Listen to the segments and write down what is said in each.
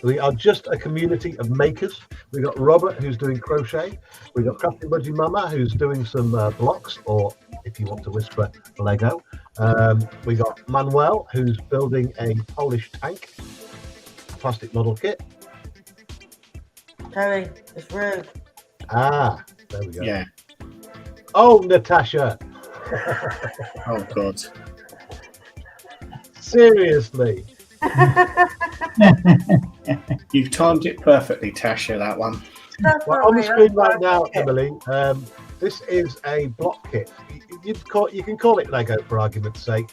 We are just a community of makers. We've got Robert, who's doing crochet. We've got Crafty Budgie Mama, who's doing some blocks, or if you want to whisper, Lego. We got Manuel, who's building a Polish tank, plastic model kit. Terry, it's rude. Ah, there we go. Yeah. Oh, Natasha. Oh, God. Seriously. You've timed it perfectly, Tasha, that one. Well, on the screen right now, Emily, this is a block kit. You can call it Lego for argument's sake,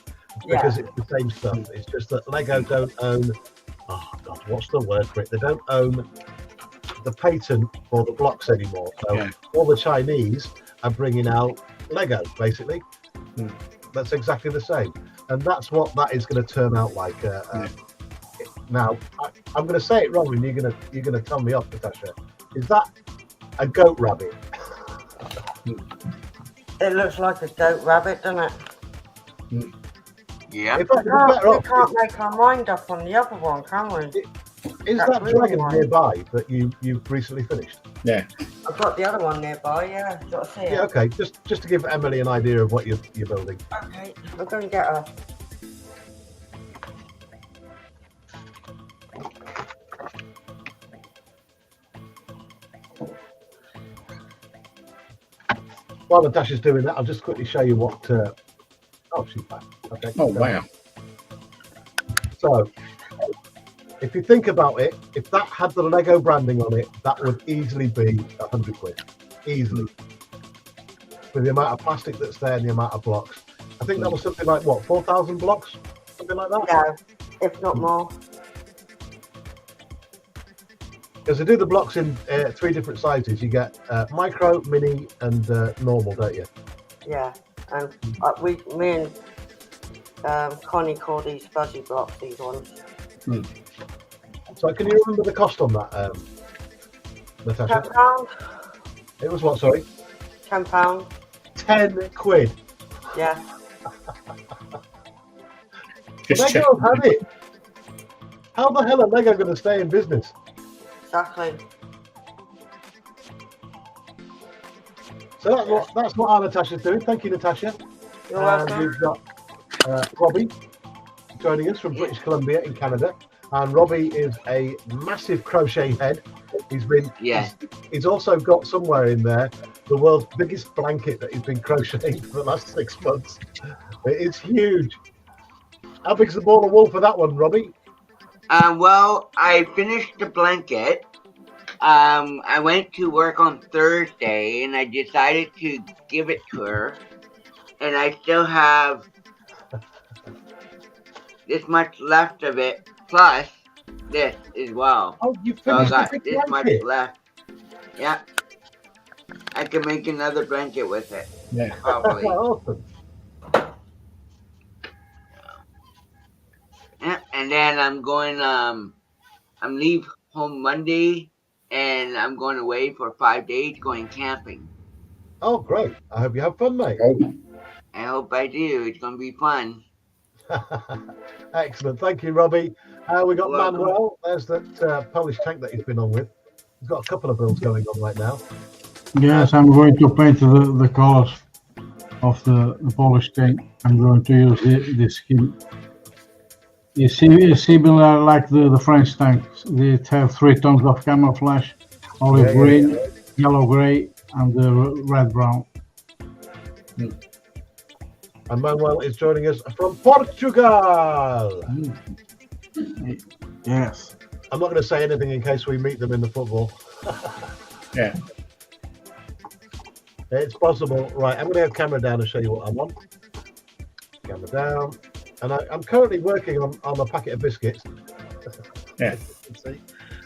because it's the same stuff. It's just that Lego don't own, oh God, what's the word for it? They don't own the patent for the blocks anymore. So all the Chinese are bringing out Lego, basically. That's exactly the same. And that's what that is going to turn out like. Now, I'm going to say it wrong, and you're going to tell me off, Natasha. Is that a goat rabbit? It looks like a goat rabbit, doesn't it? Yeah. In fact, We can't make our mind up on the other one, can we? Is that dragon nearby that you've recently finished? Yeah. I've got the other one nearby, yeah. Got to see it. Yeah, okay. Just to give Emily an idea of what you're building. Okay, we're going to get her. While Natasha's doing that, I'll just quickly show you what. Oh, she's back. Okay. Oh, wow. So, if you think about it, if that had the Lego branding on it, that would easily be £100. Easily. With the amount of plastic that's there and the amount of blocks. I think that was something like, what, 4,000 blocks? Something like that? Yeah, if not more. Because they do the blocks in 3 different sizes. You get micro, mini, and normal, don't you? Yeah, and me and Connie call these fuzzy blocks, these ones. So can you remember the cost on that, Natasha? £10. It was what, sorry? £10. 10 quid. Yeah. Lego have it. How the hell are Lego going to stay in business? Exactly. So that's what our Natasha's doing. Thank you, Natasha. You're welcome. We've got Robbie joining us from British Columbia in Canada. And Robbie is a massive crochet head. He's also got somewhere in there the world's biggest blanket that he's been crocheting for the last 6 months. It is huge. How big's the ball of wool for that one, Robbie? Well, I finished the blanket. I went to work on Thursday, and I decided to give it to her. And I still have this much left of it, plus this as well. Oh, you So I finished got the this big much blanket? left. Yeah. I can make another blanket with it. Yeah. Probably. Awesome. Yeah, and then I'm going, I'm leave home Monday, and I'm going away for 5 days going camping. Oh, great. I hope you have fun, mate. I hope I do. It's going to be fun. Excellent. Thank you, Robbie. We got Welcome. Manuel. There's that Polish tank that he's been on with. He's got a couple of builds going on right now. Yes, I'm going to paint the colors of the Polish tank. I'm going to use the skin. It's similar like the French tanks. They have 3 tones of camouflage: olive green, yellow gray, and the red brown. And Manuel is joining us from Portugal. Yes. I'm not going to say anything in case we meet them in the football. Yeah. It's possible. Right, I'm going to have camera down and show you what I'm on. Camera down. And I'm currently working on a packet of biscuits. Yeah.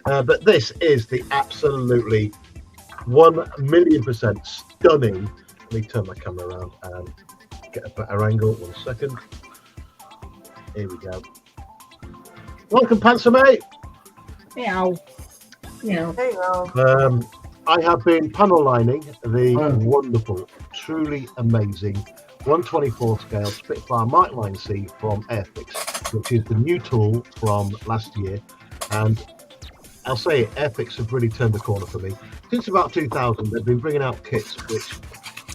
But this is the absolutely 1,000,000% stunning. Let me turn my camera around and get a better angle. 1 second. Here we go. Welcome, Panzer Mate. Meow. Meow. There you go. I have been panel lining the wonderful, truly amazing 1/24 scale Spitfire Mark Line C from Airfix, which is the new tool from last year. And I'll say it, Airfix have really turned the corner for me. Since about 2000, they've been bringing out kits which,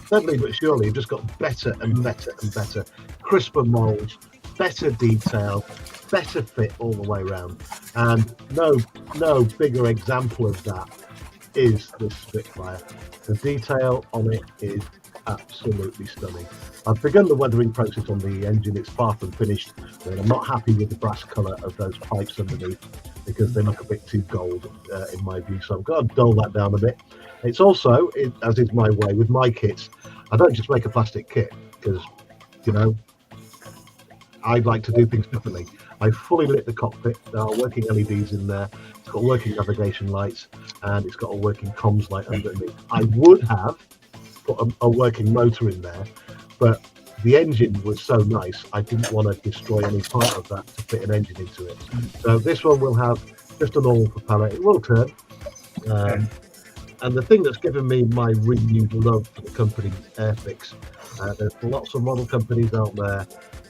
steadily but surely, have just got better and better and better. Crisper molds, better detail, better fit all the way around. And no bigger example of that is this Spitfire. The detail on it is absolutely stunning. I've begun the weathering process on the engine. It's far from finished, and I'm not happy with the brass colour of those pipes underneath because they look a bit too gold in my view. So I've got to dull that down a bit. It's also, as is my way with my kits, I don't just make a plastic kit because, you know, I'd like to do things differently. I fully lit the cockpit. There are working LEDs in there. It's got working navigation lights, and it's got a working comms light underneath. I would have put a working motor in there, but the engine was so nice, I didn't want to destroy any part of that to fit an engine into it. So this one will have just a normal propeller. It will turn. And the thing that's given me my renewed love for the company Airfix, there's lots of model companies out there,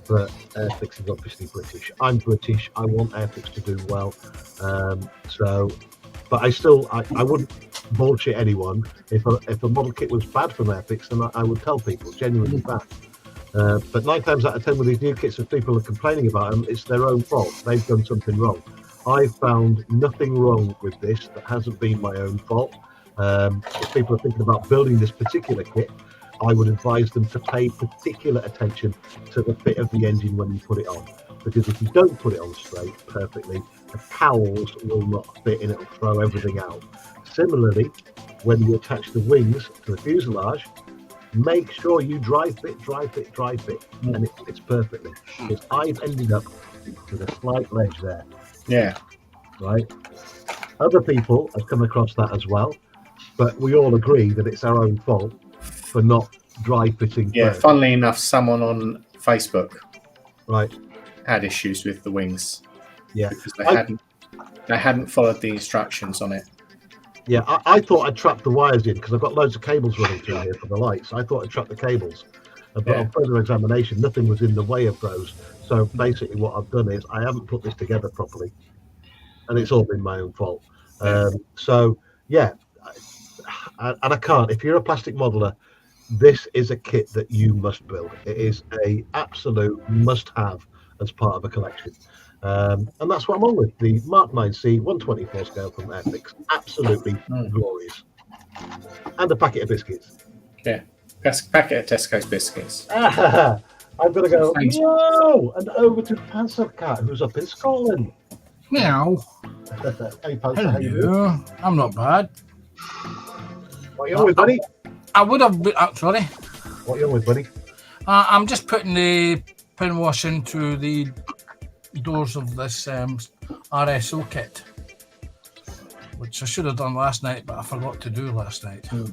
but Airfix is obviously British. I'm British. I want Airfix to do well. But I wouldn't bullshit anyone. If a model kit was bad from Airfix, then I would tell people, genuinely bad. But 9 times out of 10 with these new kits, if people are complaining about them, it's their own fault. They've done something wrong. I've found nothing wrong with this that hasn't been my own fault. If people are thinking about building this particular kit, I would advise them to pay particular attention to the fit of the engine when you put it on. Because if you don't put it on straight perfectly, the cowls will not fit and it'll throw everything out. Similarly, when you attach the wings to the fuselage, make sure you dry fit, and it fits perfectly. Because I've ended up with a slight ledge there. Yeah. Right? Other people have come across that as well, but we all agree that it's our own fault for not dry fitting. Yeah, funnily enough, someone on Facebook had issues with the wings. Yeah. Because they hadn't followed the instructions on it. Yeah, I thought I'd trapped the wires in because I've got loads of cables running through here for the lights. I thought I'd trapped the cables. But on further examination, nothing was in the way of those. So basically what I've done is I haven't put this together properly. And it's all been my own fault. So, yeah. And I can't. If you're a plastic modeler, this is a kit that you must build. It is a absolute must-have as part of a collection. And that's what I'm on with. The Mark 9C 124 scale from Airfix. Absolutely glorious. And a packet of biscuits. Yeah. Packet of Tesco's biscuits. I'm going to go, whoa, and over to Panzercat, who's up in Scotland. Meow. Hey, Panzer, how you doing? Hello. I'm not bad. What are you on with, buddy? I would have been, sorry. What are you on with, buddy? I'm just putting the pin wash into the doors of this RSO kit, which I should have done last night, but I forgot to do last night. So.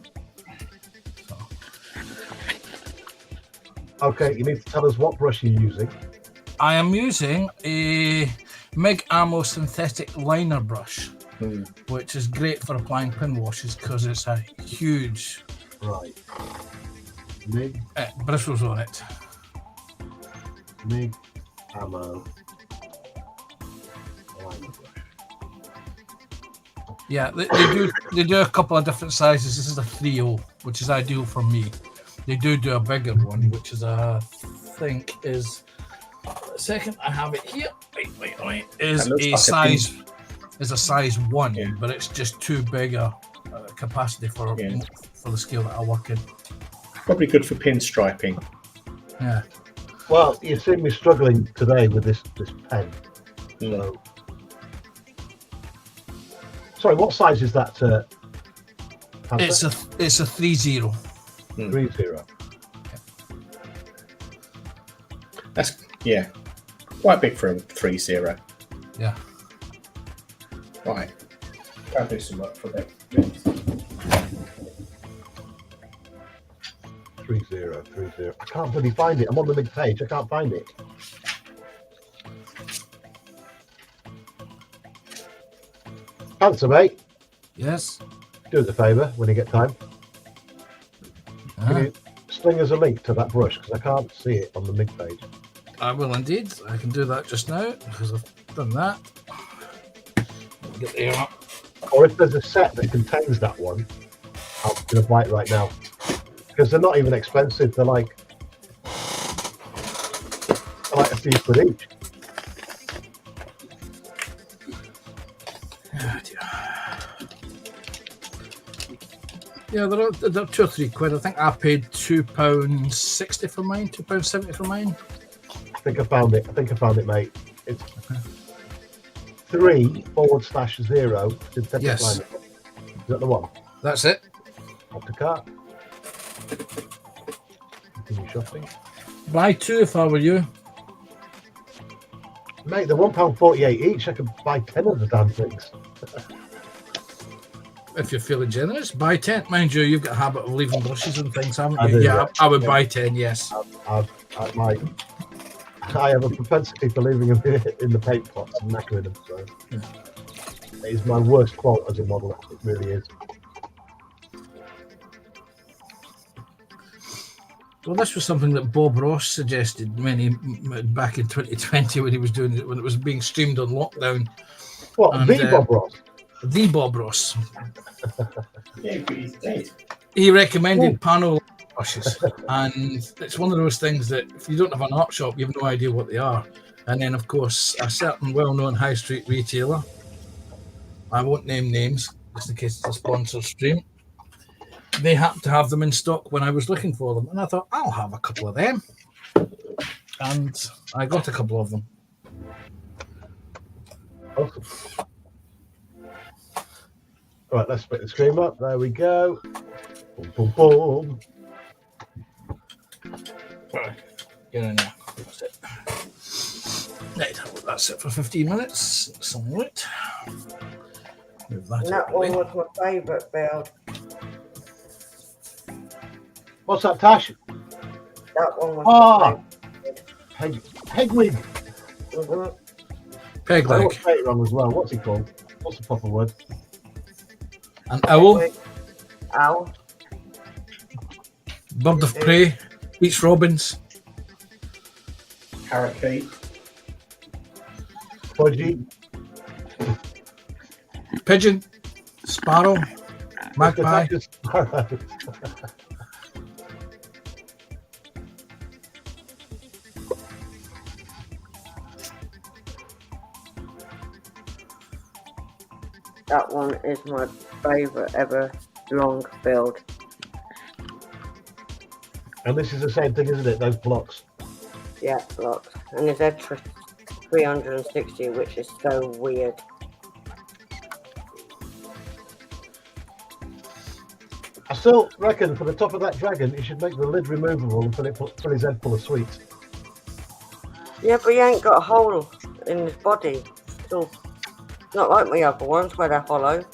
Okay, you need to tell us what brush you're using. I am using a MIG Ammo synthetic liner brush, which is great for applying pin washes because it's a huge bristles on it. MIG Ammo liner brush. Yeah, they do a couple of different sizes. This is a 3.0, which is ideal for me. They do a bigger one, which is I think is a second. I have it here. Wait. Is a size. Is a size 1, but it's just too big a capacity for the scale that I work in. Probably good for pinstriping. Yeah. Well, you've seen me struggling today with this pen. So, sorry, what size is that? It's a 3.0. 3.0. That's quite big for a 3.0. Yeah. Right. I'll do some work for a bit. 3.0. I can't really find it. I'm on the big page. I can't find it. Answer, mate. Yes. Do us a favour when you get time. Can you sling us a link to that brush because I can't see it on the MIG page. I will indeed. I can do that just now because I've done that. Get there. or if there's a set that contains that one, I'm going to buy it right now. Because they're not even expensive. They're like a few quid each. Yeah, they're 2 or 3 quid. I think I paid £2.60 for mine, £2.70 for mine. I think I found it, mate. It's 3/0 synthetic Yes. liner. Is that the one? That's it. Add to cart. Continue shopping. Buy 2 if I were you. Mate, they're £1.48 each. I could buy 10 of the damn things. If you're feeling generous, buy 10. Mind you, you've got a habit of leaving brushes and things, haven't I you? do, Yeah, yeah. I would buy 10, yes. I have a propensity for leaving them in the paint pots and knackering them. So it is my worst fault as a model. It really is. Well, this was something that Bob Ross suggested back in 2020 when he was doing it, when it was being streamed on lockdown. What? And, The Bob Ross? The Bob Ross. Yeah, but he's dead. He recommended panel brushes, and it's one of those things that if you don't have an art shop, you have no idea what they are. And then, of course, a certain well-known high street retailer, I won't name names just in case it's a sponsor stream, they happened to have them in stock when I was looking for them, and I thought I'll have a couple of them, and I got a couple of them. Awesome. Right, let's split the screen up. There we go. Boom, boom, boom. Right, get in there. That's it. Right, that's it for 15 minutes. Something right. Move that. And that one was my favourite build. What's that, Tash? That one was my Pegwig. Peg I leg. always say it wrong as well. What's he called? What's the proper word? An owl. Owl. Bird of prey. Beach robins. Parakeet. Pudgy. Pigeon. Sparrow. Magpie. That one is my favourite ever long build. And this is the same thing, isn't it? Those blocks. Yeah, blocks. And his extra 360, which is so weird. I still reckon for the top of that dragon, you should make the lid removable and fill his head full of sweets. Yeah, but he ain't got a hole in his body. It's all not like my other ones where they're hollow.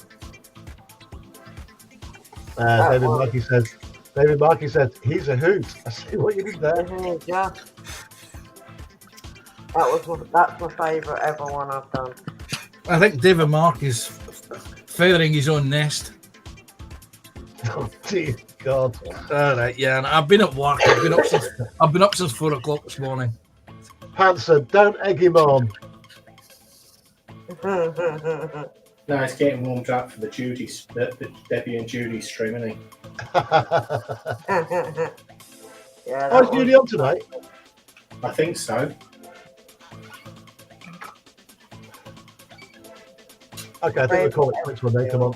David Markey says, he's a hoot. I see what you did there. Isn't he just? That's my favourite ever one I've done. I think David Mark is feathering his own nest. Oh dear God. All right, yeah. And I've been at work. I've been up since 4 o'clock this morning. Panther, don't egg him on. No, it's getting warmed up for the Debbie and Judy stream, isn't he? Yeah. Oh, is Judy on tonight? I think so. Okay, I think we'll call it quits one day. Come on.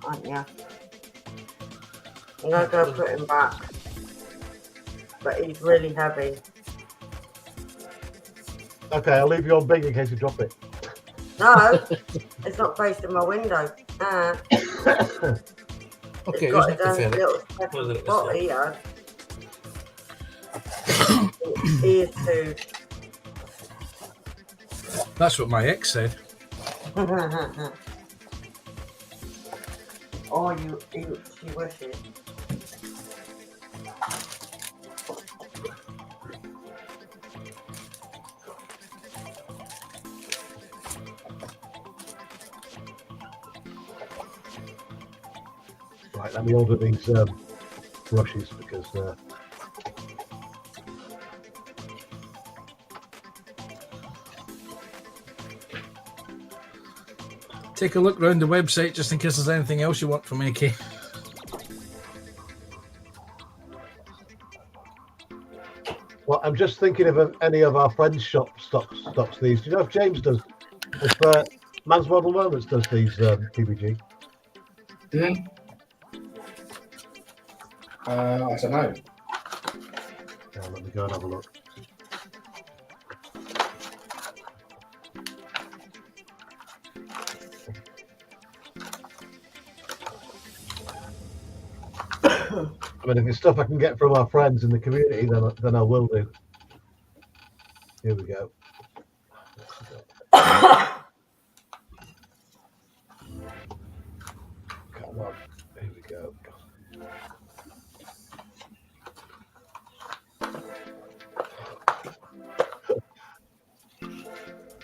Aren't ya? I'm gonna go put him back. But he's really heavy. Okay, I'll leave you on big in case you drop it. No, it's not facing my window. Okay, It's got who's his own next to little Whether special it's spot here. He is too. That's what my ex said. Oh, she wishes. Right, let me order these brushes because take a look around the website just in case there's anything else you want from AK. Well, I'm just thinking of any of our friends' shop stocks these. Do you know if James does? If Man's Model Moments does these PBG? I don't know. Let me go and have a look. I mean, if it's stuff I can get from our friends in the community, then I will do. Here we go. Come on. Here we go.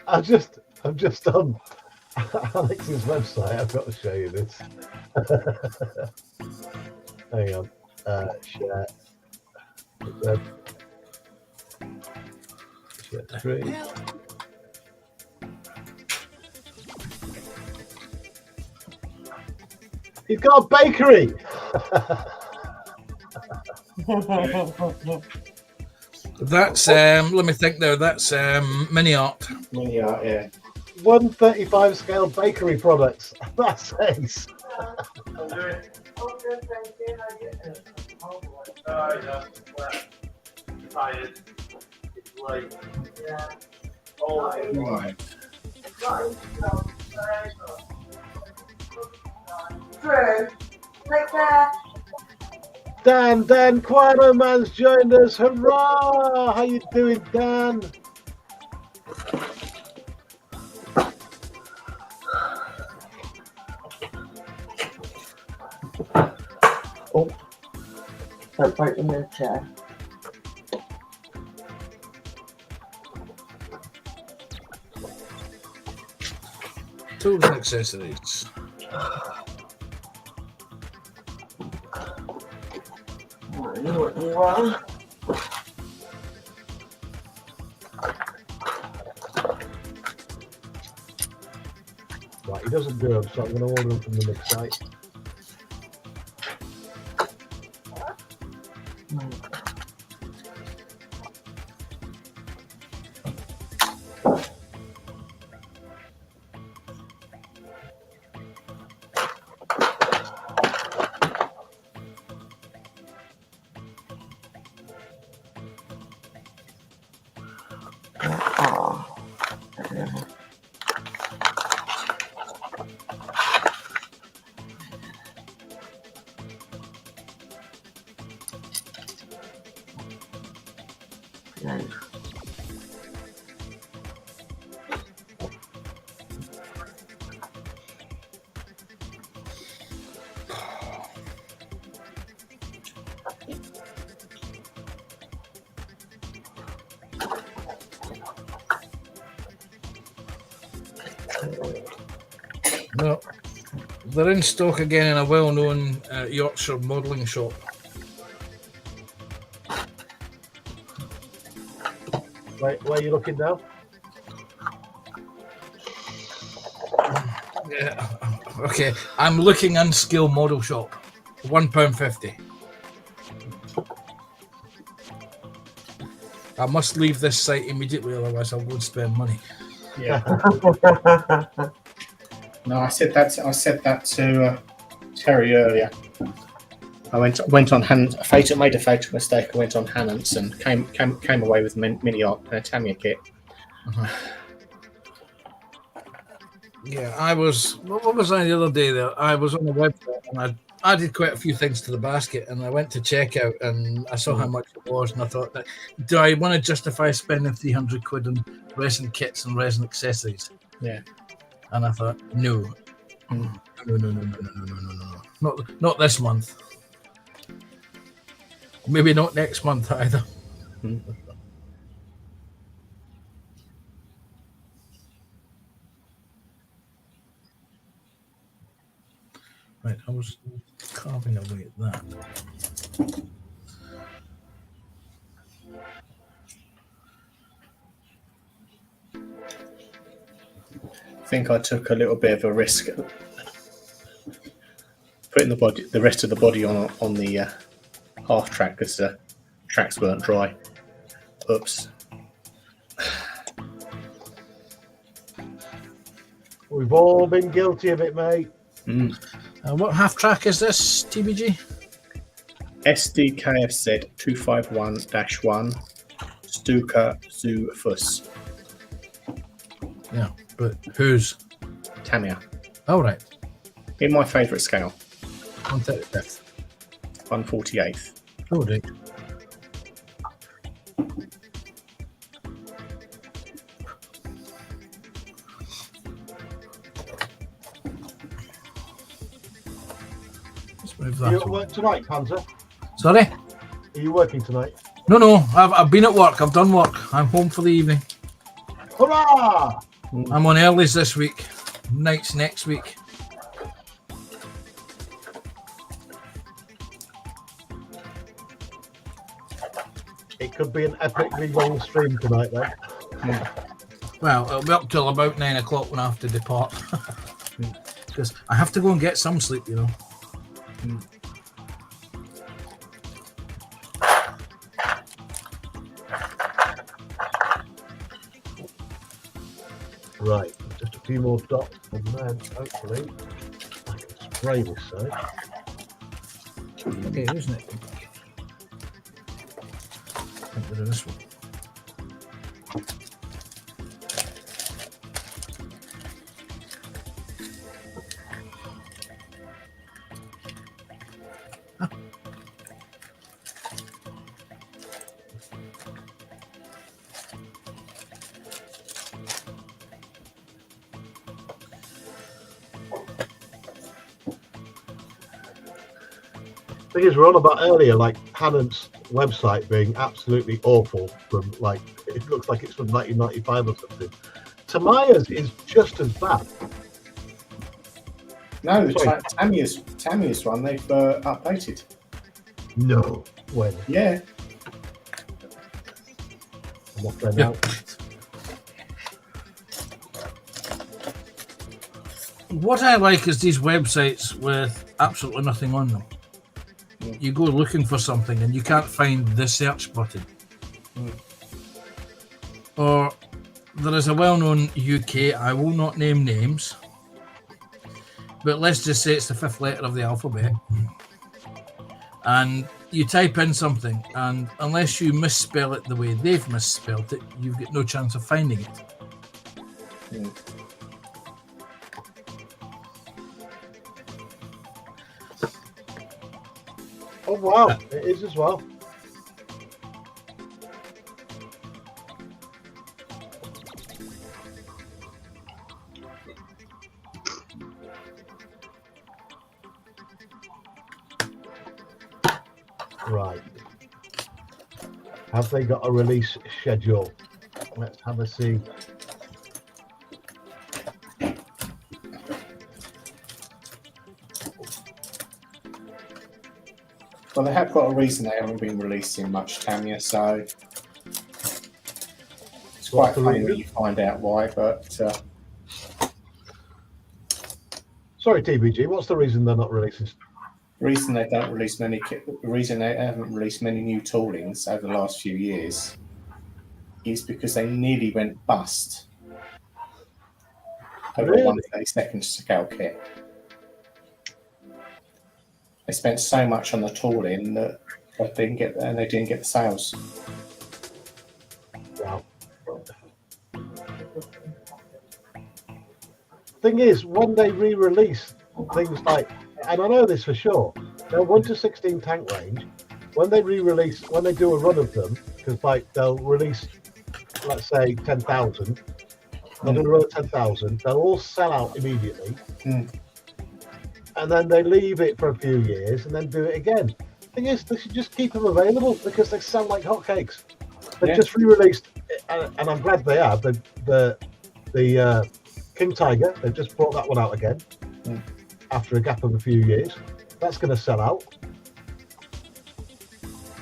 I'm just on Alex's website. I've got to show you this. Hang on. Share. Share screen. He's got a bakery. That's let me think there. That's mini art. Mini art, yeah. 135 scale bakery products. That's ace. Right. Dan Quano Man's joined us. Hurrah! How you doing, Dan? Oh, don't break the new chair. Tools and accessories. I know what you are. Right, he doesn't do them, so I'm going to order them from the next site. No, they're in stock again in a well-known Yorkshire modelling shop. Right, where are you looking now? Yeah. Okay, I'm looking Unskill Model Shop. £1.50. I must leave this site immediately, otherwise I'll go and spend money. Yeah. No, I said that to Terry earlier. I went on made a fatal mistake. I went on Hannants and came away with mini art and a Tamiya kit. Yeah, I was. What was I the other day? There, I was on the website and I added quite a few things to the basket, and I went to checkout and I saw how much it was, and I thought, that, do I want to justify spending £300 on resin kits and resin accessories? Yeah. And I thought, no, not this month. Maybe not next month either. Right, I was carving away at that. think I took a little bit of a risk putting the rest of the body on the half track because the tracks weren't dry. Oops. We've all been guilty of it, mate. What half track is this, TBG? SDKFZ 251-1 Stuka Zoo Fuss. Yeah, but whose? Tamiya. Oh, right. In my favourite scale. 135th. 148th. Oh, right. Let's move Are you that at on. work tonight, Panzer? Sorry? Are you working tonight? No. I've been at work. I've done work. I'm home for the evening. Hurrah! I'm on earlies this week. Nights next week. It could be an epically long stream tonight, then. Well, it'll be up till about 9 o'clock when I have to depart. Because I have to go and get some sleep, you know. Right, just a few more dots, and then hopefully I can spray this side. Okay, isn't it? Get rid of this one. Thing is, we're on about earlier, like Hannon's website being absolutely awful. From like, it looks like it's from 1995 or something. Tamiya's is just as bad. No, Sorry. Tamiya's one they've updated. No, when Yeah. I'm off there Yeah. now. What I like is these websites with absolutely nothing on them. You go looking for something and you can't find the search button. Or there is a well-known UK, I will not name names, but let's just say it's the 5th letter of the alphabet. And you type in something, and unless you misspell it the way they've misspelled it, you've got no chance of finding it. Oh wow, it is as well. Right. Have they got a release schedule? Let's have a see. Well, they have got a reason they haven't been releasing much Tamiya, so it's quite funny when you find out why. But Sorry, TBG. What's the reason they're not releasing? reason they don't release many, reason they haven't released many new toolings over the last few years is because they nearly went bust over a 1/32 scale kit. They spent so much on the tooling that they didn't get the sales. Wow. Thing is, when they re-release things like, and I know this for sure, they're 1 to 16 tank range. When they re-release, when they do a run of them, because like they'll release, let's say 10,000, they're going to run 10,000. They'll all sell out immediately. And then they leave it for a few years and then do it again. Thing is, they should just keep them available because they sell like hotcakes. They've just re-released, and I'm glad they have. The King Tiger, they've just brought that one out again after a gap of a few years. That's going to sell out.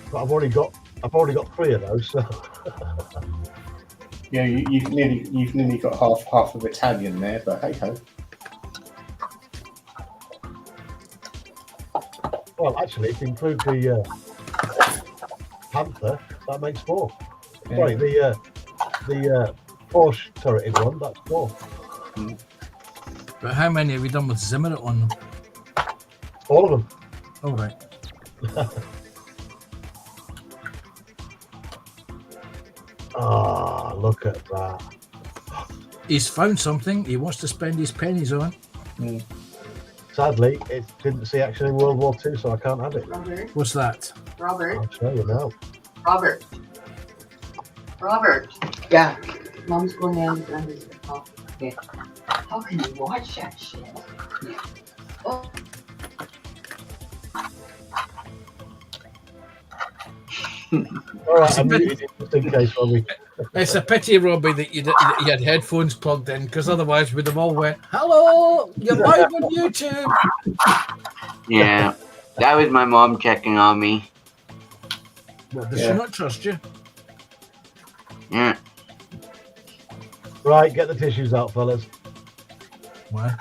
But I've already got 3 of those. So. Yeah, you've nearly got half of Italian there, but hey ho. Well, actually, if you include the Panther, that makes 4. Yeah. Sorry, the Porsche turreted one, that's 4. But how many have we done with Zimmerit on them? All of them. All right. Ah, look at that. He's found something he wants to spend his pennies on. Sadly, it didn't see action in World War II, so I can't have it. Robert. What's that? Robert. I'll show you now. Robert. Robert. Yeah. Mom's going down and his coffee. Okay. How can you watch that shit? Oh. All right, I'm muted it just in case, Robbie. It's a pity, Robbie, that you had headphones plugged in, because otherwise we'd have all went, "Hello, you're live on YouTube." Yeah. That was my mom checking on me. Well, does she not trust you? Yeah. Right, get the tissues out, fellas. Why?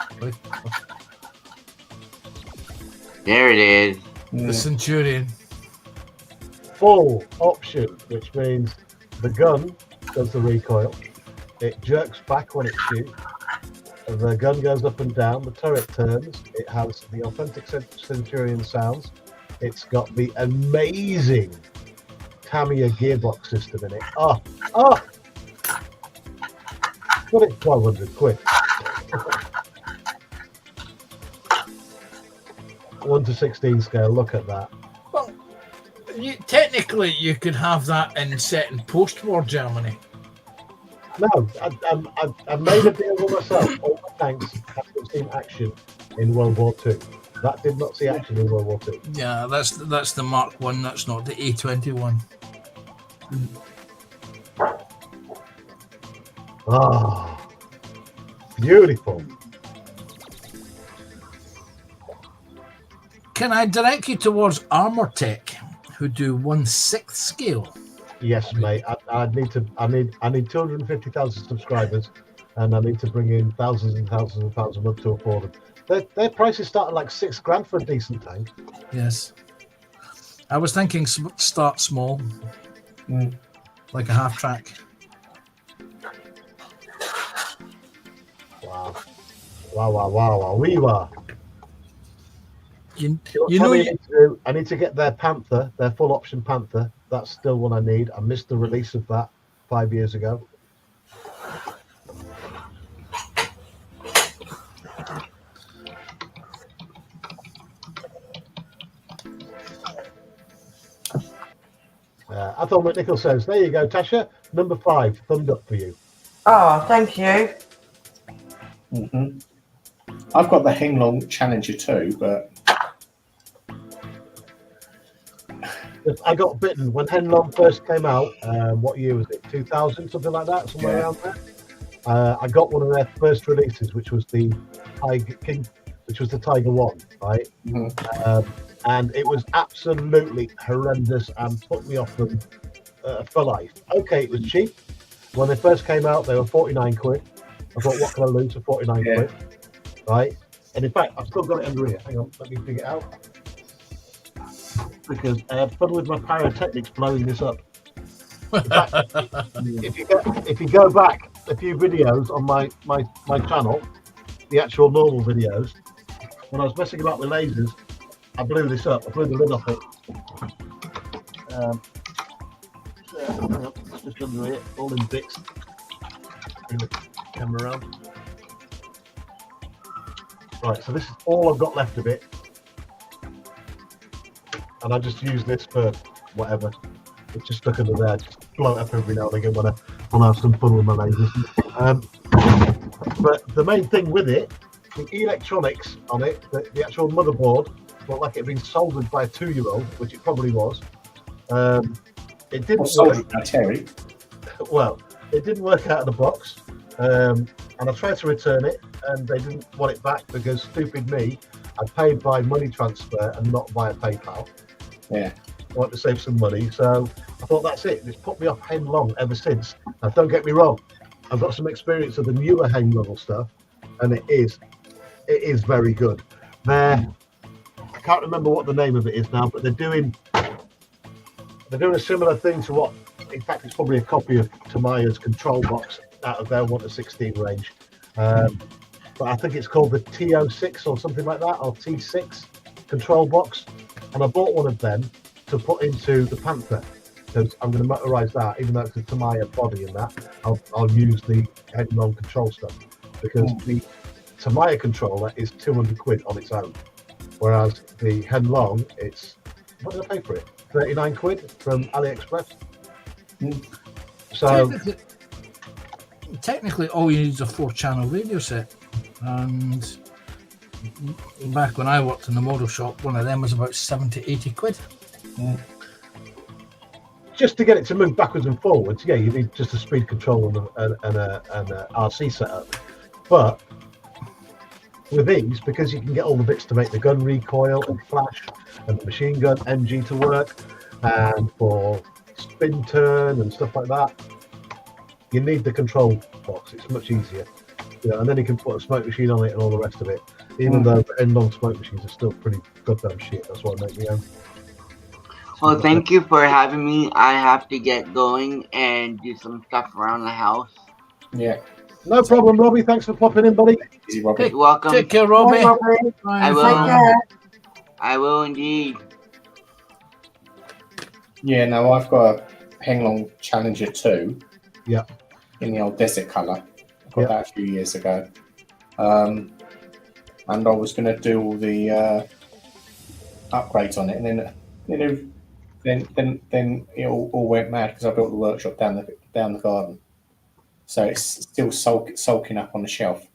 There it is. The Centurion. Full option, which means the gun does the recoil. It jerks back when it shoots. The gun goes up and down. The turret turns. It has the authentic Centurion sounds. It's got the amazing Tamiya gearbox system in it. Oh! But it's 1,200 quid. 1:16 scale. Look at that. Well, technically, you could have that set in post-war Germany. No, I made a deal with myself. All my tanks haven't seen action in World War II. That did not see action in World War II. Yeah, that's the Mark 1. That's not the A21. Ah, beautiful. Can I direct you towards Armor Tech, who do 1/6 scale? Yes, mate. I need 250,000 subscribers, and I need to bring in thousands and thousands of pounds a month to afford them. Their prices start at like $6,000 for a decent tank. Yes. I was thinking start small, like a half track. Wow. We were. You I need to get their Panther, their full option Panther. That's still what I need. I missed the release of that 5 years ago. Athol McNichol says, there you go, Tasha. Number 5, thumbs up for you. Oh, thank you. I've got the Henglong Challenger too, but I got bitten when Henlong first came out. What year was it? 2000, something like that, somewhere around there. I got one of their first releases, which was the Tiger 1, right? And it was absolutely horrendous and put me off them for life. Okay, it was cheap. When they first came out, they were 49 quid. I thought, what can I lose for 49 quid? Right? And in fact, I've still got it under here. Hang on, let me dig it out. Because I had fun with my pyrotechnics blowing this up. In fact, if you go back a few videos on my channel, the actual normal videos, when I was messing about with lasers, I blew this up. I blew the lid off it. Hang on, it's just under here, all in bits. Bring the camera around. Right, so this is all I've got left of it. And I just use this for whatever. It's just stuck under there. Just blow it up every now and again when I have some fun with my lasers. But the main thing with it, the electronics on it, the actual motherboard, looked like it had been soldered by a 2-year-old, which it probably was. It didn't work. Terry. Well, it didn't work out of the box. And I tried to return it, and they didn't want it back because, stupid me, I paid by money transfer and not via PayPal. Yeah. I want to save some money, so I thought that's it. It's put me off hen long ever since. Now, don't get me wrong. I've got some experience of the newer hen level stuff, and it is very good. I can't remember what the name of it is now, but they're doing a similar thing to what, in fact, it's probably a copy of Tamiya's control box out of their 1 to 16 range. But I think it's called the TO6 or something like that, or T6 control box. And I bought one of them to put into the Panther, because I'm going to motorize that, even though it's a Tamiya body and that, I'll use the head-long control stuff, because the Tamiya controller is 200 quid on its own, whereas the head-long, it's, what did I pay for it? 39 quid from AliExpress. So technically all you need is a 4-channel radio set, and back when I worked in the model shop, one of them was about 70-80 quid. Just to get it to move backwards and forwards, yeah, you need just a speed control and a RC setup. But with these, because you can get all the bits to make the gun recoil and flash and the machine gun MG to work, and for spin turn and stuff like that, you need the control box. It's much easier, and then you can put a smoke machine on it and all the rest of it. Even though the end-long smoke machines are still pretty goddamn shit. That's what I make me own. Well, thank you for having me. I have to get going and do some stuff around the house. Yeah. No problem, Robbie. Thanks for popping in, buddy. Easy, Robbie. You're welcome. Take care, Robbie. Bye, Robbie. I Take will. care. I will indeed. Yeah, no, I've got a Henglong Challenger 2. Yeah. In the old desert colour. I got Yeah. that a few years ago. And I was going to do all the upgrades on it, and then it all went mad because I built the workshop down the garden. So it's still sulking up on the shelf.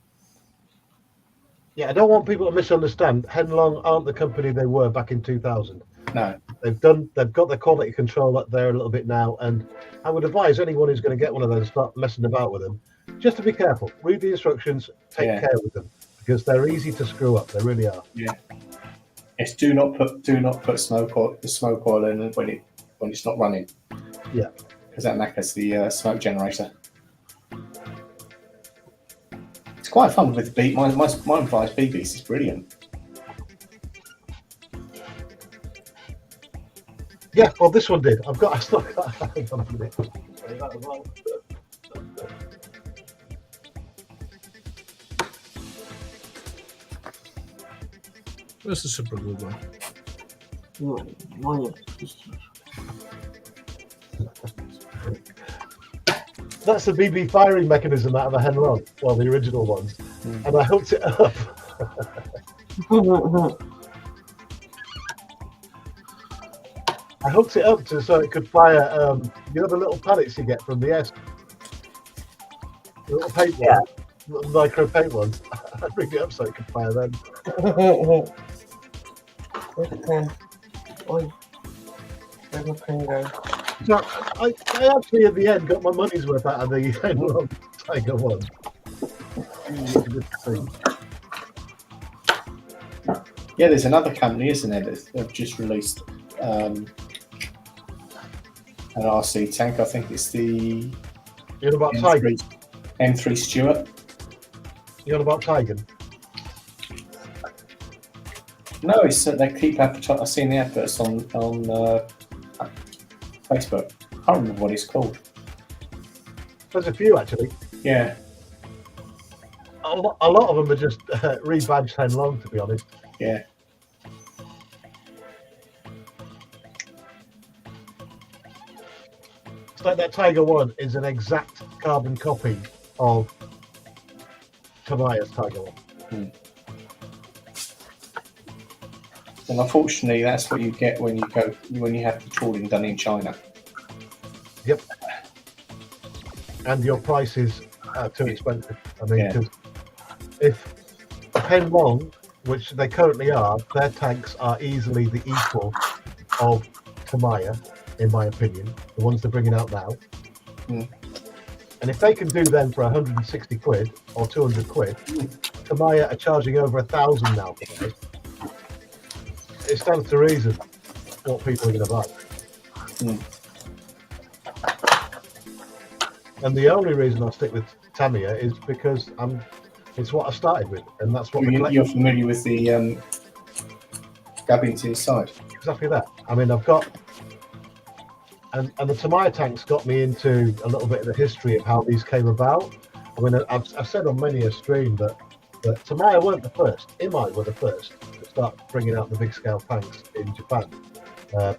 Yeah, I don't want people to misunderstand. Henlong aren't the company they were back in 2000. No. They've got their quality control up there a little bit now, and I would advise anyone who's going to get one of those, start messing about with them, just to be careful. Read the instructions, take care with them, because they're easy to screw up. They really are. Yeah. Yes. Do not put smoke oil in when it's not running. Yeah. Because that knackers the smoke generator. It's quite fun with the beat. Mine flies BBs. It's brilliant. Yeah, well, this one did. I've still got. Hang on a minute. Say that as well. Where's the super glue one? That's the BB firing mechanism out of a Henlong, well, the original ones, and I hooked it up. I hooked it up so it could fire. You know the little pellets you get from the air, the little paint ones, little micro paint ones. I bring it up so it could fire them. So I actually at the end got my money's worth out of the Henlong Tiger one. Yeah, there's another company, isn't there, that's just released an RC tank. I think it's the You're on about Tiger? M3 Stuart. You're on about Tiger? No, it's they keep advertising. I've seen the adverts on Facebook. I can't remember what it's called. There's a few actually. Yeah. A lot of them are just rebadged Henlong, to be honest. Yeah. It's like that Tiger One is an exact carbon copy of Tamiya's Tiger One. And unfortunately, that's what you get when you have the tooling done in China. Yep. And your prices are too expensive. I mean, because if Henlong, which they currently are, their tanks are easily the equal of Tamiya, in my opinion, the ones they're bringing out now. And if they can do them for 160 quid or 200 quid, Tamiya are charging over 1,000 now for those. It stands to reason what people are going to buy. And the only reason I stick with Tamiya is because it's what I started with, and that's what You're familiar with the gubbins inside. Exactly that. I mean, I've got, and the Tamiya tanks got me into a little bit of the history of how these came about. I mean, I've said on many a stream that Tamiya weren't the first. Imai were the first to start bringing out the big scale tanks in Japan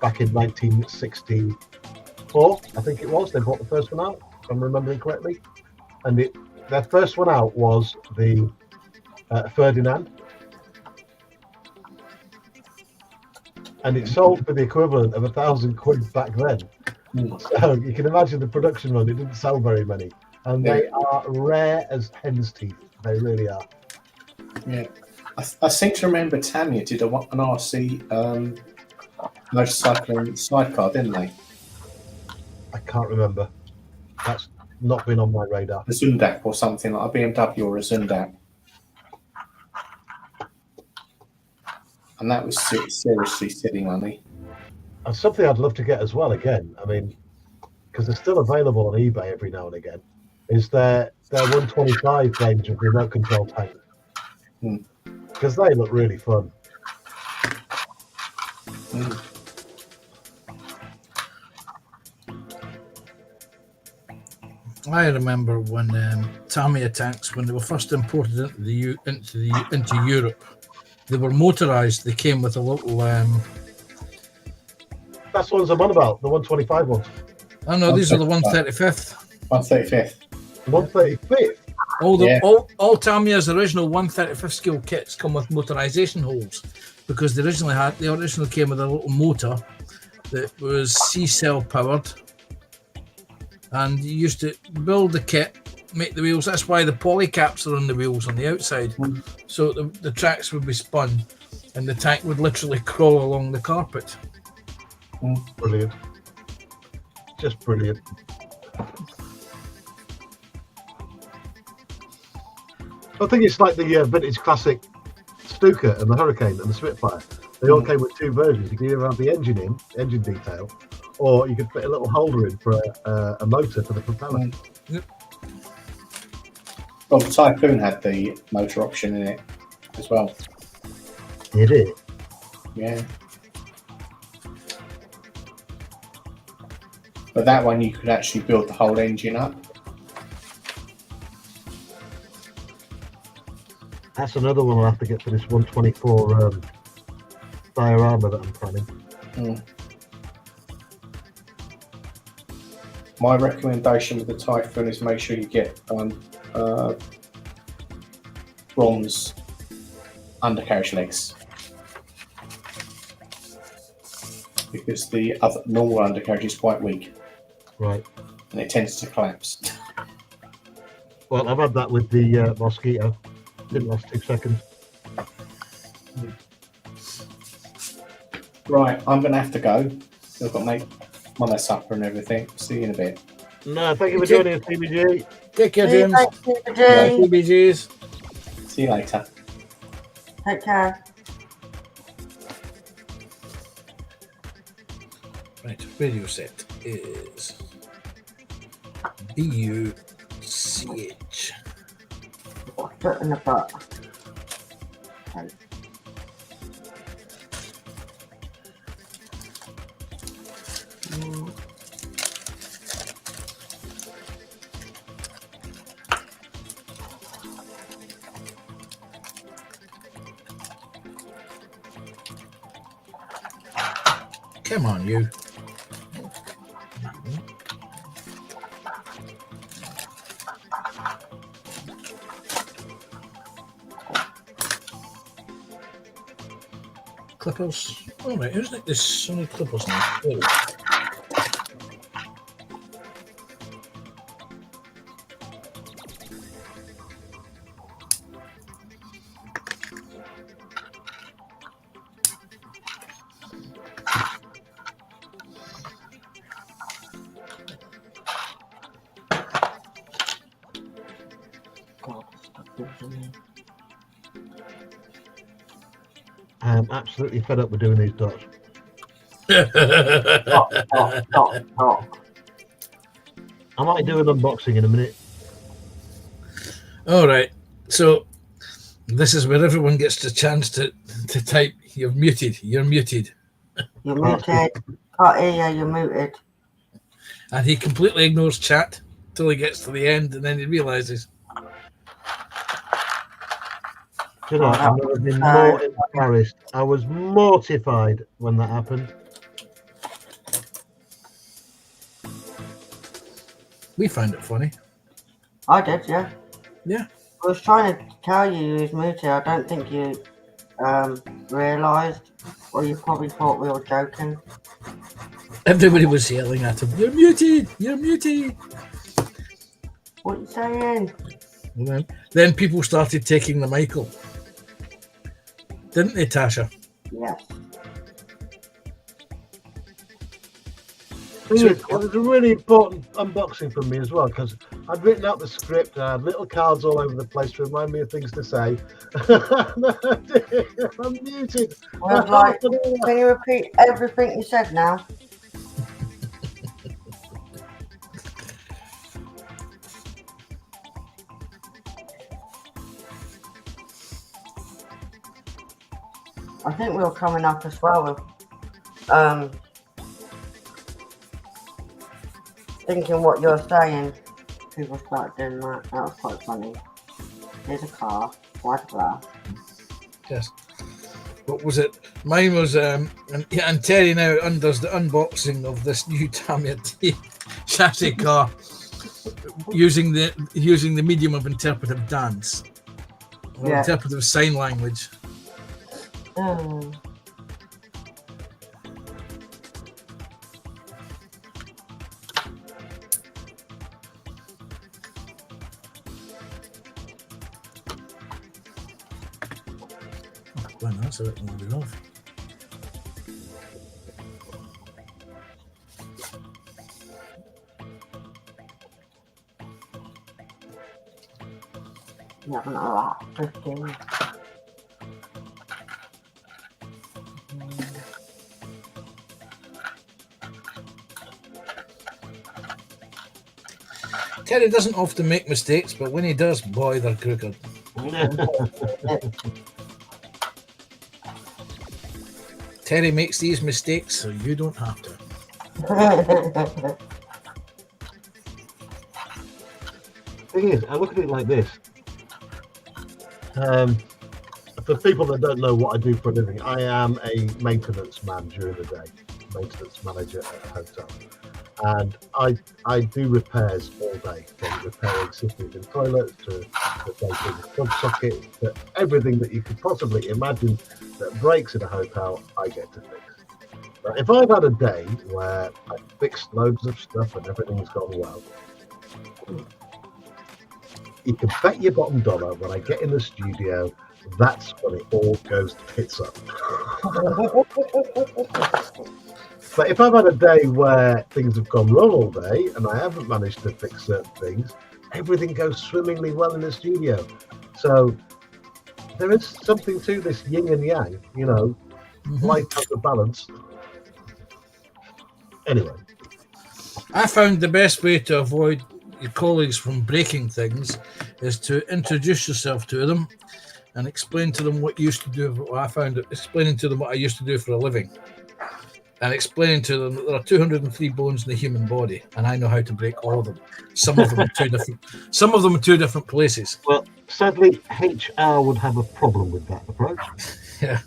back in 1964. I think it was. They brought the first one out, if I'm remembering correctly. And their first one out was the Ferdinand. And it sold for the equivalent of £1,000 back then. So you can imagine the production run. It didn't sell very many. And they are rare as hen's teeth. They really are. Yeah. I seem to remember Tamiya did an RC motorcycling sidecar, didn't they? I can't remember. That's not been on my radar. A Zundap or something like a BMW or a Zundap. And that was seriously silly money. And something I'd love to get as well, again, I mean, because they're still available on eBay every now and again, is their 125 range of remote control tanks. Because they look really fun. I remember when Tamiya tanks, when they were first imported into Europe, they were motorized. They came with a little. That's the ones I'm on about, the 125 ones. Oh no, these are the 135th. 135th. 135th. All Tamiya's original 135th scale kits come with motorization holes because they originally came with a little motor that was C-cell powered, and you used to build the kit, make the wheels. That's why the polycaps are on the wheels on the outside, so the tracks would be spun, and the tank would literally crawl along the carpet. Brilliant. Just brilliant. I think it's like the vintage classic Stuka and the Hurricane and the Spitfire. They all came with two versions. You could either have the engine detail, or you could fit a little holder in for a motor for the propeller. Yep. Well, the Typhoon had the motor option in it as well. It did. Yeah. But that one you could actually build the whole engine up. That's another one I'll have to get for this 124 diorama that I'm planning. My recommendation with the Typhoon is make sure you get bronze undercarriage legs, because the other normal undercarriage is quite weak. Right. And it tends to collapse. Well, I've had that with the Mosquito. Didn't last 2 seconds. Right, I'm going to have to go. I've got to make my supper and everything. See you in a bit. No, thank you for joining us, CBG. Take care, James. CBGs. See you later. Take care. Right, radio set is BUCH. Foot in the butt. Okay. Come on, you. Clippers. Oh, right, who's like this Sony Clippers now? Oh. I'm absolutely fed up with doing these dots. I might do an unboxing in a minute. All right. So this is where everyone gets the chance to type. You're muted. You're muted. You're muted. Can't hear you. You're muted. And he completely ignores chat till he gets to the end, and then he realizes. Do you know, I've never been more embarrassed. I was mortified when that happened. We found it funny. I did, yeah. Yeah. I was trying to tell you was muted. I don't think you realised, or you probably thought we were joking. Everybody was yelling at him, "You're muted! You're muted!" What are you saying? And then people started taking the Michael. Didn't they, Tasha? Yes. It was a really important unboxing for me as well, because I'd written out the script. I had little cards all over the place to remind me of things to say. I'm muted. Well, like, can you repeat everything you said now? I think we were coming up as well with thinking what you're saying. People start doing that. That was quite funny. Here's a car. White glass. Yes. What was it? Mine was and Terry now does the unboxing of this new Tamiya T chassis car using the medium of interpretive dance. Or interpretive sign language. Mm. Well, that's a bit longer off. Yeah, no, 15. Terry doesn't often make mistakes, but when he does, boy, they're crooked. Terry makes these mistakes, so you don't have to. Thing is, I look at it like this. For people that don't know what I do for a living, I am a maintenance man during the day, maintenance manager at a hotel. And I do repairs all day, from repairing systems in toilets to replacing plug sockets, to everything that you could possibly imagine that breaks in a hotel, I get to fix. But if I've had a day where I fixed loads of stuff and everything's gone well, you can bet your bottom dollar when I get in the studio, that's when it all goes tits up. But if I've had a day where things have gone wrong all day and I haven't managed to fix certain things, everything goes swimmingly well in the studio. So there is something to this yin and yang, you know, life has a balance. Anyway. I found the best way to avoid your colleagues from breaking things is to introduce yourself to them and explain to them what you used to do. I found it explaining to them what I used to do for a living. And explaining to them that there are 203 bones in the human body, and I know how to break all of them. Some of them are two different places. Well, sadly, HR would have a problem with that approach. Yeah.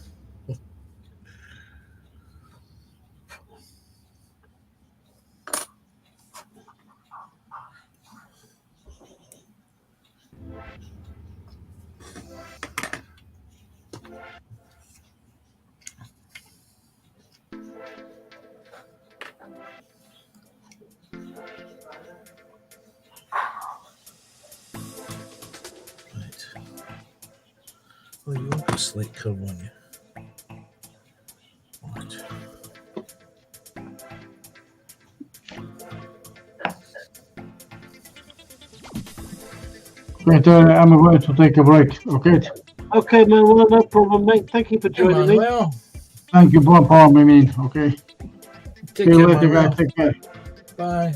Oh, you want a slight curve on you. Right. Right, I'm going to take a break, okay? Okay, man, well, no problem, mate. Thank you for joining me. Well, Thank you for me, okay? take See you care, later, Manuel. guys. Take care. Bye.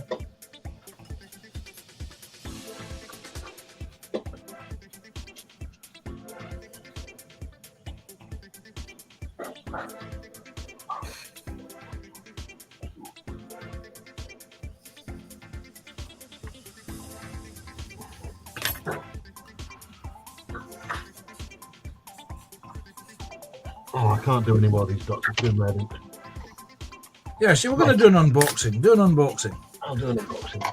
Oh, I can't do any more of these dots. It's been ready. Yeah, see, we're going to do an unboxing. Do an unboxing. I'll do an unboxing.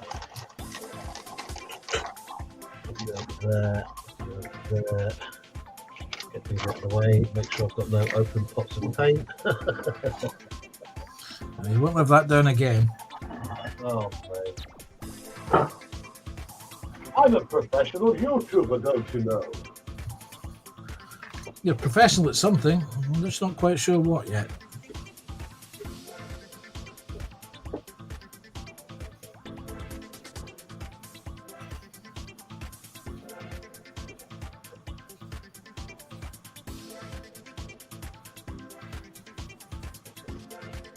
There. Get these out of the way. Make sure I've got no open pots of paint. You won't have that down again. Oh, mate. I'm a professional YouTuber, don't you know? You're professional at something. I'm just not quite sure what yet.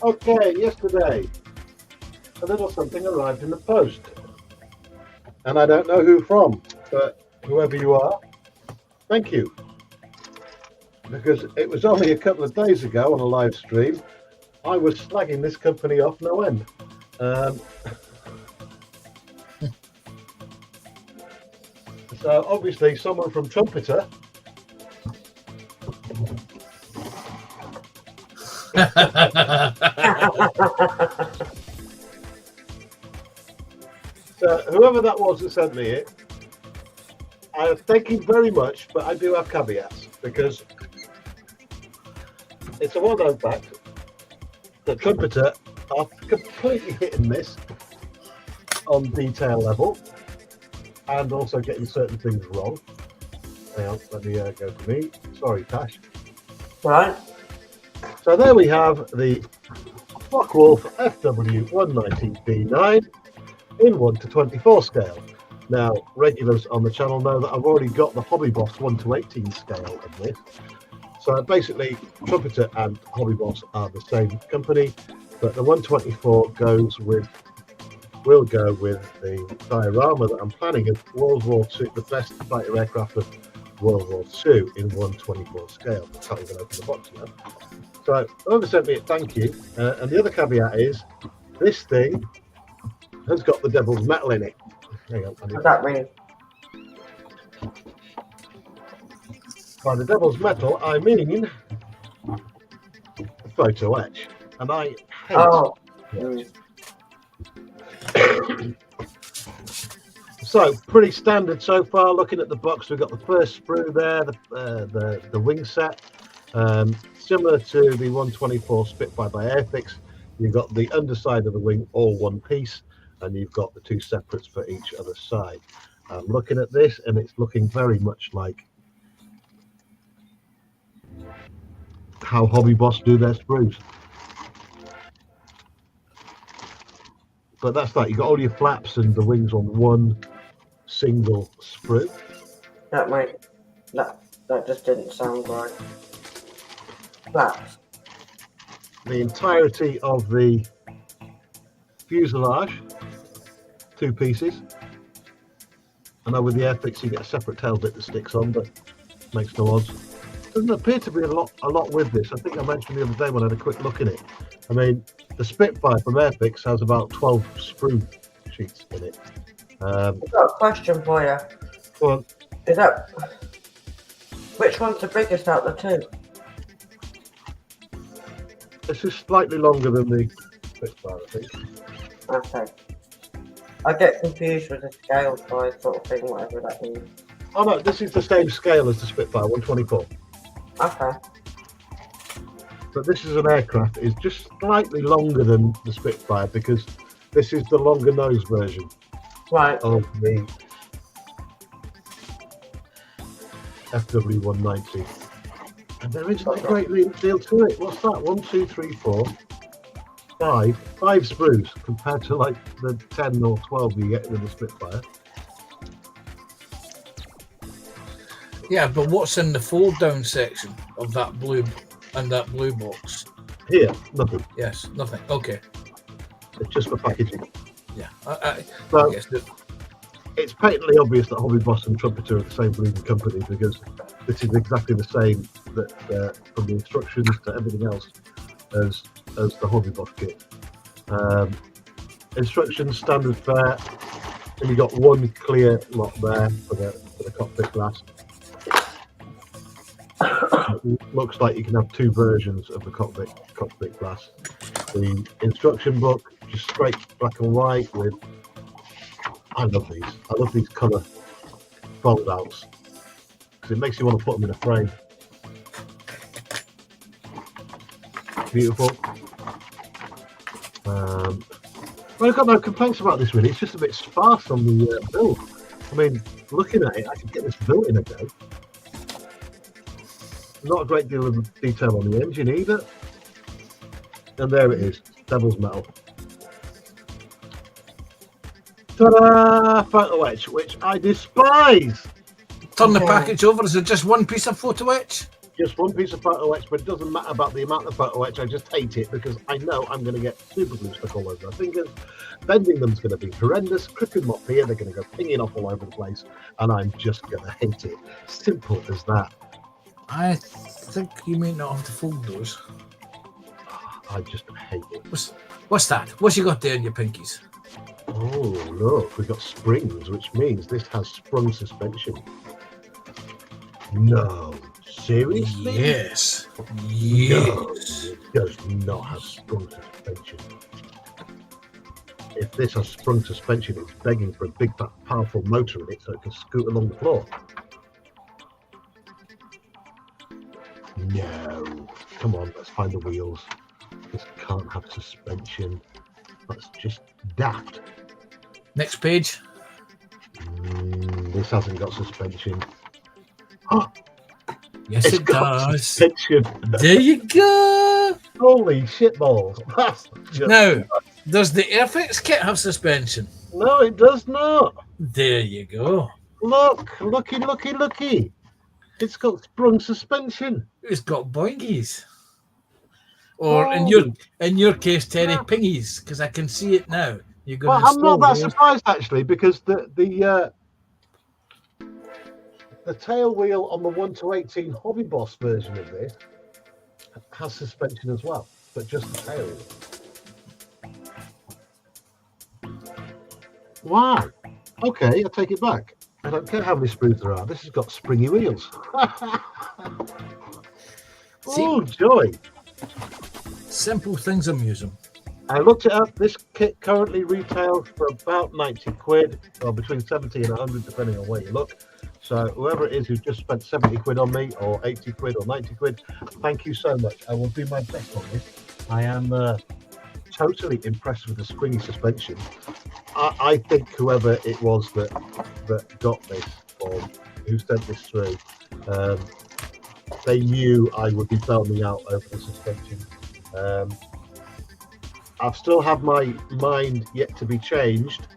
Okay, yesterday, a little something arrived in the post. And I don't know who from, but whoever you are, thank you. Because it was only a couple of days ago on a live stream, I was slagging this company off no end. So obviously someone from Trumpeter so whoever that was that sent me it, I thank you very much, but I do have caveats because it's a well-known fact that Trumpeter are completely hit and miss on detail level and also getting certain things wrong. Hang on, let me go to me. Sorry, Tash. Right. So there we have the Focke-Wulf FW119B9 in 1:24 scale. Now, regulars on the channel know that I've already got the Hobby Boss 1:18 scale of this. So basically, Trumpeter and Hobby Boss are the same company, but the 1:24 will go with the diorama that I'm planning of World War II, the best fighter aircraft of World War II in 1:24 scale. I can't even open the box now. So whoever sent me it, thank you. And the other caveat is, this thing has got the devil's metal in it. Hang on. What's that mean? By the devil's metal, I mean photo etch. And I hate it. So pretty standard so far. Looking at the box, we've got the first sprue there, the wing set. Similar to the 1:24 Spitfire by Airfix, you've got the underside of the wing all one piece, and you've got the two separates for each other side. I'm looking at this, and it's looking very much like how Hobby Boss do their sprues. But that's that. You've got all your flaps and the wings on one single sprue. That just didn't sound right. Flaps. The entirety of the fuselage, two pieces. I know with the Airfix you get a separate tail bit that sticks on, but makes no odds. Doesn't appear to be a lot with this. I think I mentioned the other day when I had a quick look at it. I mean, the Spitfire from Airfix has about 12 sprue sheets in it. I've got a question for you. Go on. Which one's the biggest out of the two? This is slightly longer than the Spitfire, I think. Okay. I get confused with the scale size sort of thing, whatever that means. Oh no, this is the same scale as the Spitfire 1:24. Okay. But this is an aircraft that is just slightly longer than the Spitfire because this is the longer nose version Right. of the FW190. And there isn't a great deal to it. What's that? 1, 2, 3, 4, 5 sprues compared to like the 10 or 12 you get with the Spitfire. Yeah, but what's in the fold down section of that blue box? Here, nothing. Yes, nothing. Okay. It's just for packaging. Yeah. So I guess that, it's patently obvious that Hobby Boss and Trumpeter are the same bleeding company because this is exactly the same that from the instructions to everything else as the Hobby Boss kit. Instructions, standard fare, and you got one clear lot there for the cockpit glass. Looks like you can have two versions of the cockpit glass. The instruction book, just straight black and white with. I love these. I love these colour fold outs because it makes you want to put them in a frame. Beautiful. Well, I've got no complaints about this really. It's just a bit sparse on the build. I mean, looking at it, I could get this built in a day. Not a great deal of detail on the engine either. And there it is, Devil's Metal. Ta-da! Photo etch, which I despise. Turn the package over. Is it just one piece of photo etch? Just one piece of photo etch, but it doesn't matter about the amount of photo etch. I just hate it because I know I'm going to get super glue stuck all over my fingers. Bending them's going to be horrendous. Clipping them up here, they're going to go pinging off all over the place, and I'm just going to hate it. Simple as that. I think you may not have to fold those. I just hate it. What's that? What's you got there in your pinkies? Oh, look, we've got springs, which means this has sprung suspension. No, seriously? Yes. No, it does not have sprung suspension. If this has sprung suspension, it's begging for a big, powerful motor in it so it can scoot along the floor. No. Come on, let's find the wheels. This can't have suspension. That's just daft. Next page. This hasn't got suspension. Oh, Yes, it does. Suspension. There you go. Holy shitballs. That's just... Now, does the Airfix kit have suspension? No, it does not. There you go. Look, looky. It's got sprung suspension. It's got boingies. Or in your case, Terry, pingies, because I can see it now. You're going I'm not that surprised actually, because the tail wheel on the 1-18 Hobby Boss version of this has suspension as well, but just the tail wheel. Wow. Okay, I'll take it back. I don't care how many screws there are. This has got springy wheels. Oh, joy. Simple things amuse them. I looked it up. This kit currently retails for about 90 quid, or between 70 and 100, depending on where you look. So whoever it is who just spent 70 quid on me, or 80 quid, or 90 quid, thank you so much. I will do my best on this. I am totally impressed with the springy suspension. I think whoever it was that got this, or who sent this through, they knew I would be filming out over the suspension. I've still had my mind yet to be changed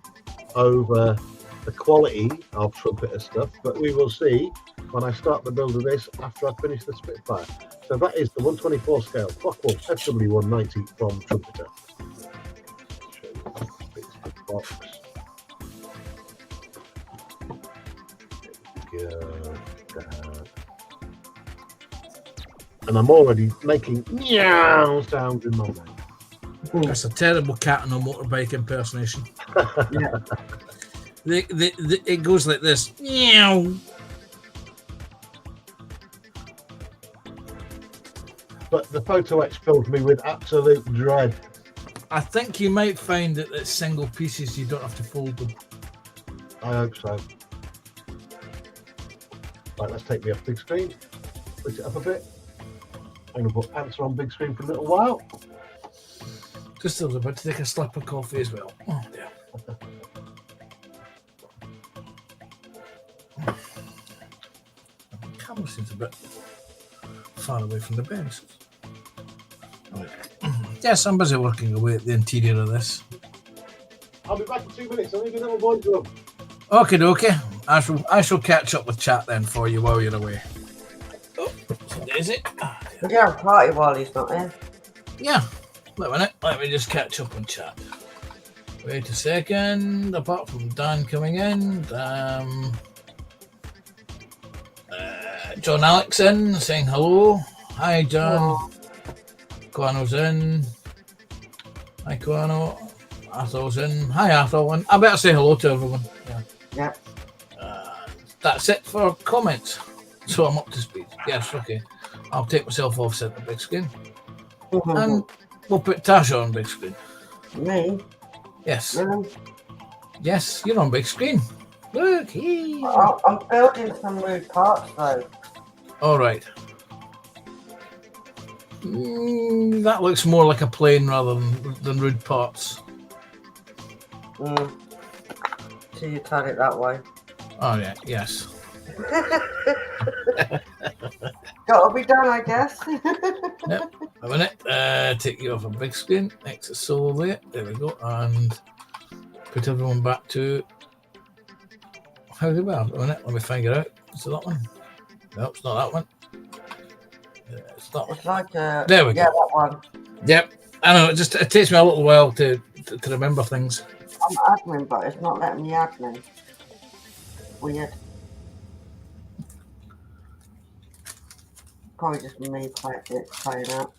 over the quality of trumpeter stuff, but we will see when I start the build of this after I finish the Spitfire. So that is the 124 scale Clockwork FW190 from Trumpeter. Box. And I'm already making meow sounds in my mind. That's a terrible cat on a motorbike impersonation. Yeah. It goes like this. Meow. But the photo etch filled me with absolute dread. I think you might find that it's single pieces, you don't have to fold them. I hope so. Right, let's take me off big screen. Push it up a bit. I'm going to put Panther on big screen for a little while. Just a little bit to take a slip of coffee as well. Oh, dear. The camera seems a bit far away from the bench. Yes, I'm busy working away at the interior of this. I'll be back in 2 minutes. I'll leave you a little boy's room. Okay. I shall catch up with chat then for you while you're away. Oh, there's it. We can have a party while he's not here. Yeah. Wait a minute. Let me just catch up on chat. Wait a second. Apart from Dan coming in, John Alex in, saying hello. Hi, John. Oh. Quano's in. Hi, Quano. Arthur's in. Hi, Arthur. And I better say hello to everyone. Yeah. That's it for comments. So I'm up to speed. Yes, okay. I'll take myself off, set the big screen. And we'll put Tasha on big screen. Me? Yes. Really? Yes, you're on big screen. Look, hey. I'm building some rude parts though. All right. That looks more like a plane rather than rude parts. So you turn it that way. Oh, yeah, yes. Gotta be done, I guess. Yep. A minute. Take you off a big screen. Exit solo there. There we go. And put everyone back to. How do we have? A minute. Let me figure out. Is it that one? No, it's not that one. It's that one. It's like a. There we go. Yeah, that one. Yep. I know. It takes me a little while to remember things. I'm admin, but it's not letting me admin. Weird. Probably just me playing out.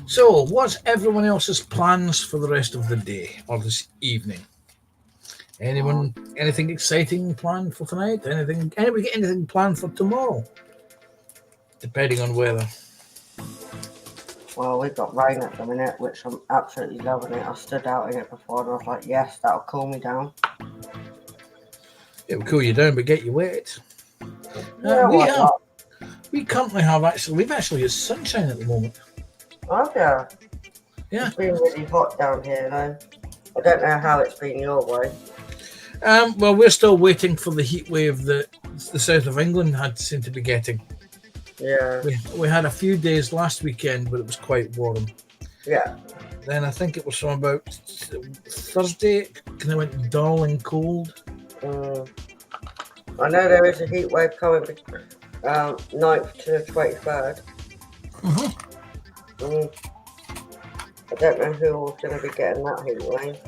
So, what's everyone else's plans for the rest of the day or this evening? Anything exciting planned for tonight? Anybody get anything planned for tomorrow? Depending on weather. Well, we've got rain at the minute, which I'm absolutely loving it. I stood out in it before and I was like, yes, that'll cool me down. It will cool you down, but get you wet. Yeah, we've actually got sunshine at the moment. Oh, yeah. Yeah. It's been really hot down here, though. I don't know how it's been your way. Well, we're still waiting for the heat wave that the south of England seemed to be getting. Yeah. We had a few days last weekend, but it was quite warm. Yeah. Then I think it was from about Thursday, it kind of went dull and cold. I know there is a heat wave coming 9th to the 23rd. I don't know who is going to be getting that heat wave.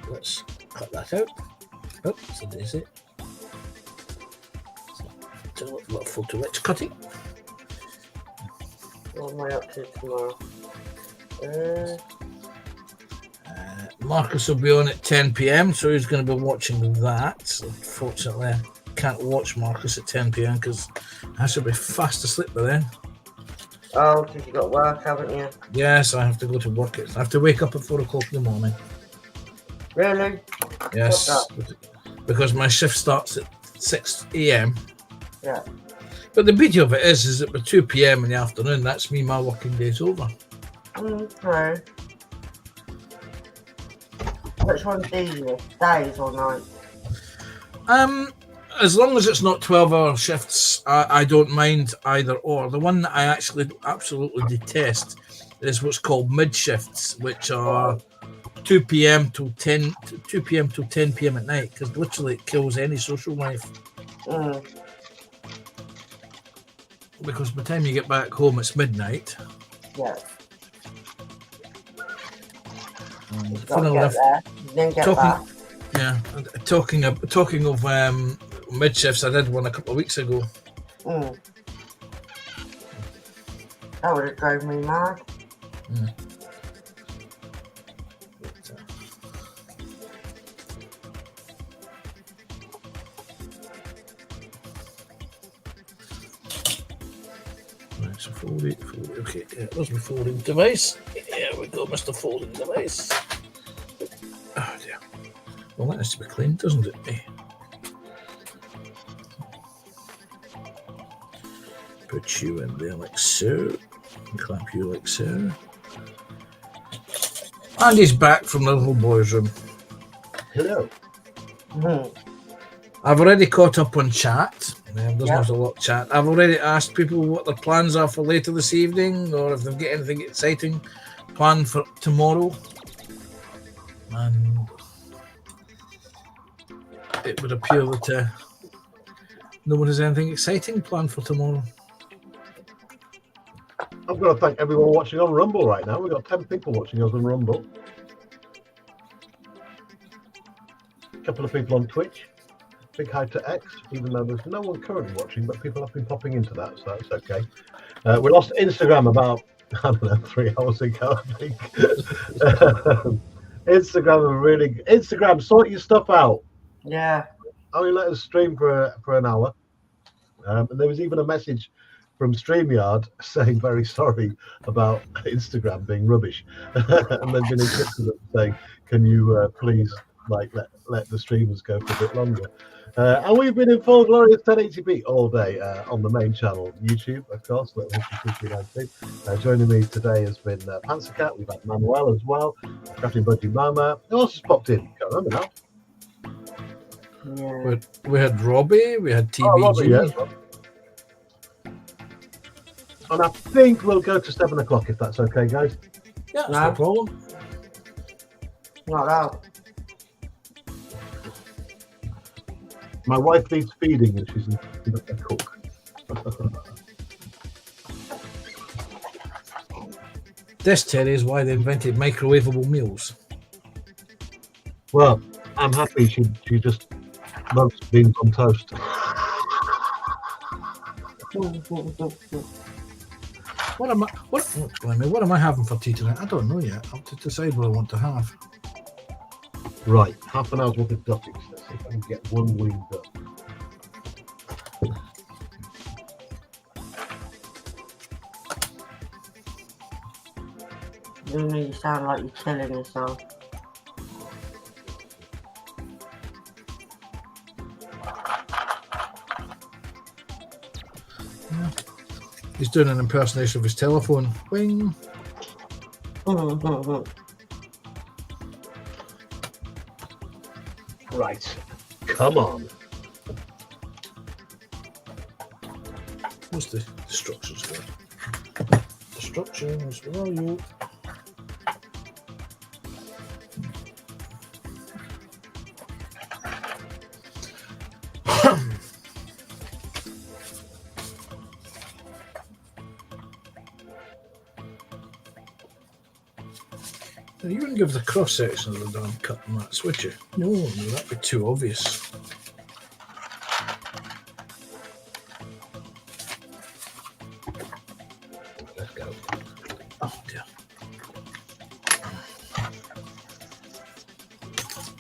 Let's cut that out. Oh, so there's it. So, a little photo, let's cut it. What am I up to tomorrow? Marcus will be on at 10 p.m, so he's going to be watching that. Unfortunately, I can't watch Marcus at 10 p.m. because I should be fast asleep by then. Oh, because you've got work, haven't you? Yes, I have to go to work. I have to wake up at 4 o'clock in the morning. Really? Yes, because my shift starts at 6 a.m. Yeah. But the beauty of it is that by 2 p.m. in the afternoon, that's me, my working day's over. Okay. Which one's easier, days or nights? As long as it's not 12-hour shifts, I don't mind either or. The one that I actually absolutely detest is what's called mid shifts, which are 2 p.m. till 10 p.m. at night, because literally it kills any social life. Because by the time you get back home, it's midnight. Yeah. Fun enough, talking of mid shifts, I did one a couple of weeks ago. That would have drove me mad. Right, so fold it. Okay, yeah, there's my folding device. Here we go, Mr. Folding Device. Oh dear. Well, that has to be cleaned, doesn't it? Put you in there like so. Clamp you like so. And he's back from the little boy's room. Hello. I've already caught up on chat. There's not a lot of chat. I've already asked people what their plans are for later this evening, or if they've got anything exciting planned for tomorrow. And it would appear that no one has anything exciting planned for tomorrow. I've got to thank everyone watching on Rumble right now. We've got 10 people watching us on Rumble. A couple of people on Twitch. Big hi to X, even though there's no one currently watching, but people have been popping into that, so that's okay. We lost Instagram about, I don't know, 3 hours ago, I think. Instagram, sort your stuff out. Yeah. Only let us stream for an hour. And there was even a message from StreamYard saying very sorry about Instagram being rubbish. And they've been in touch with them saying, can you please let the streamers go for a bit longer? And we've been in full glorious 1080p all day on the main channel, YouTube, of course. Joining me today has been Panzercat. We've had Manuel as well, Captain Budgie Mama. Who else has popped in? Can't remember now. Yeah. We had Robbie, we had TBG. Oh, Robbie, yeah. And I think we'll go to 7 o'clock if that's okay, guys. Yeah, that's no problem. Not out. My wife needs feeding and she's a cook. This, Terry, is why they invented microwavable meals. Well, I'm happy she just loves beans on toast. What am I having for tea tonight? I don't know yet. I'll have to decide what I want to have. Right, half an hour's worth of ducking. Let's see if I can get one wing duck. You sound like you're killing yourself. Yeah. He's doing an impersonation of his telephone. Wing. Right, come on. What's the instructions for? Instructions, where are you? You wouldn't give the cross section of the damn cut mats, would you? No, that'd be too obvious. Let's go. Oh dear.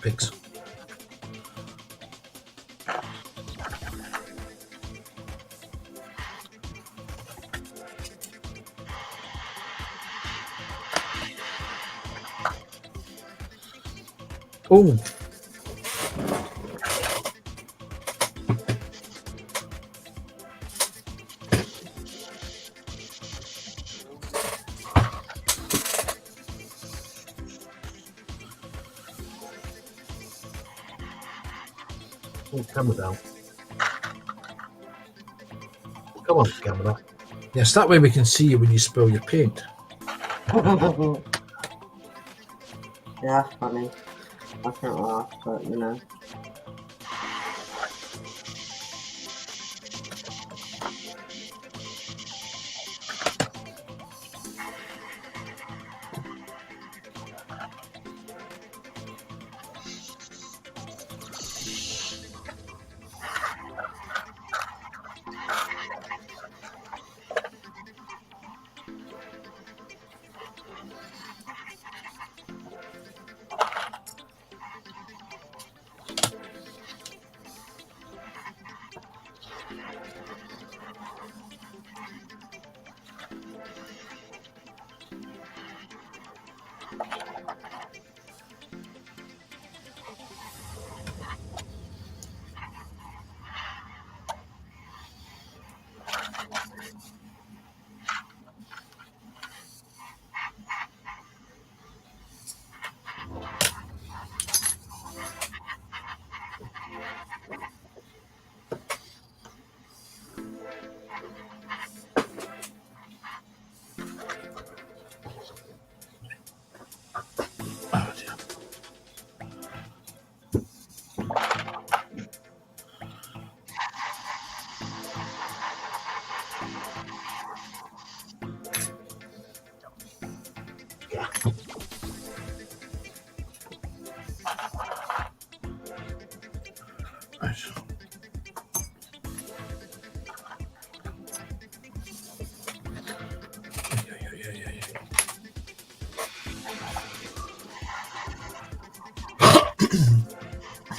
Pigs. Oh. Camera down. Come on, camera. Yes, that way we can see you when you spill your paint. Yeah, that's funny. I can't laugh, but you know.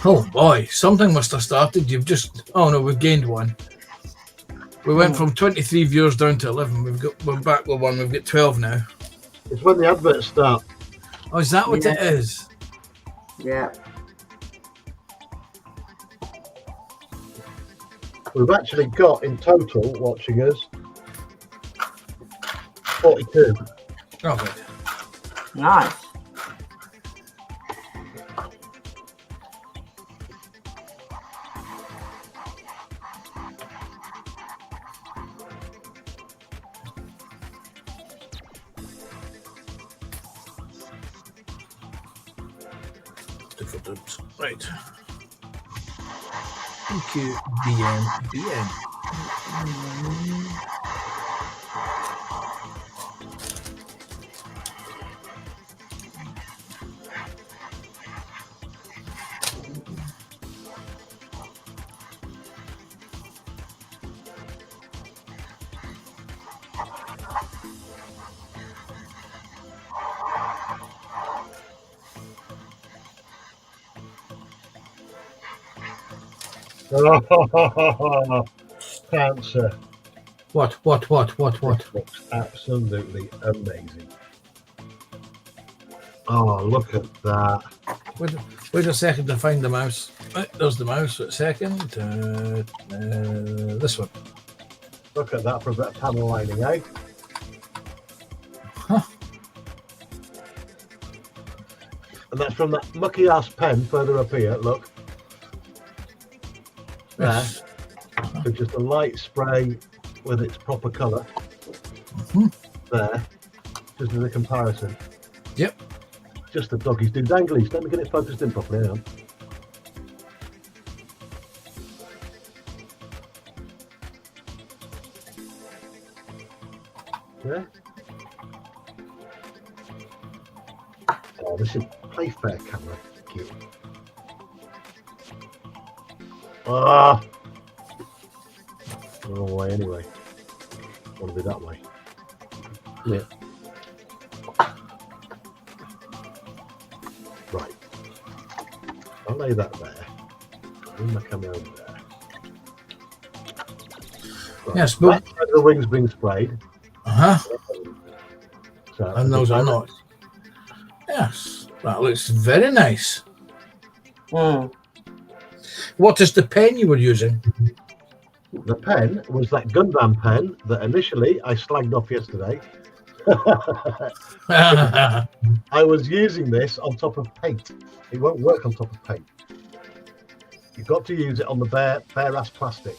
Oh boy, something must have started. You've just... Oh no, we've gained one. We went from 23 viewers down to 11. We're back with one. We've got 12 now. It's when the adverts start. Oh, is that what it is? Yeah. We've actually got in total watching us 42. Oh, good. Nice. Right. Thank you, BN. Oh, cancer. What? Looks absolutely amazing. Oh, look at that. Wait a second to find the mouse. Right, there's the mouse. Wait a second. This one. Look at that for a bit of panel lining, eh? Huh. And that's from that mucky ass pen further up here, look. There. Yes. So just a light spray with its proper colour. There. Just as a comparison. Yep. Just the doggies do danglies. Let me get it focused in properly. Hang on. Yeah. Oh, this is Playfair camera. Cute. Ah. The wrong way anyway. Want to be that way. Yeah. Right. I'll lay that there. Move my camera over there. Right. Yes, but That's where the wings being sprayed. So, and those are not. Yes, that looks very nice. What is the pen you were using? The pen was that Gundam pen that initially I slagged off yesterday. I was using this on top of paint. It won't work on top of paint. You've got to use it on the bare ass plastic.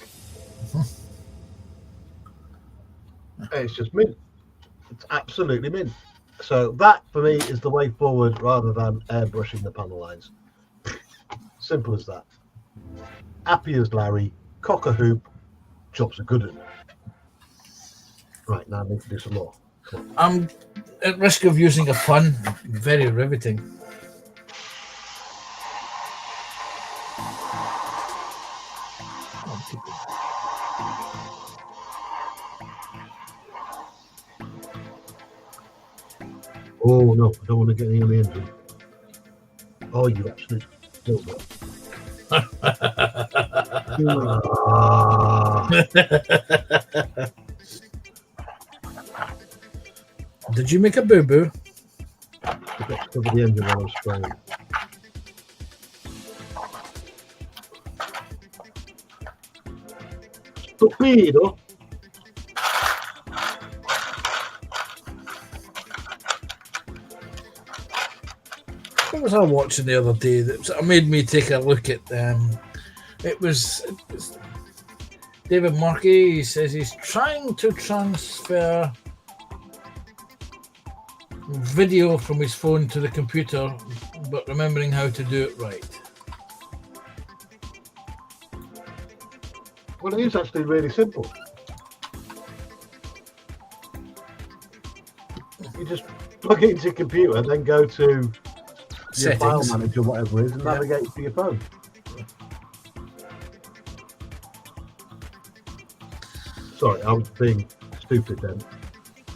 It's just mint. It's absolutely mint. So that for me is the way forward rather than airbrushing the panel lines. Simple as that. Happy as Larry, cock a hoop, job's a good one. Right, now I need to do some more. I'm at risk of using a pun. Very riveting. Oh no, I don't want to get any on the engine. Oh, you absolute dildo. Did you make a boo-boo? I got to cover the engine while I'm spraying. Stupido. What was I watching the other day that made me take a look at it was David Markey. He says he's trying to transfer video from his phone to the computer, but remembering how to do it right. Well, it is actually really simple. You just plug it into your computer, then go to your Settings. file manager, whatever it is, and navigate to your phone. Sorry, I was being stupid then.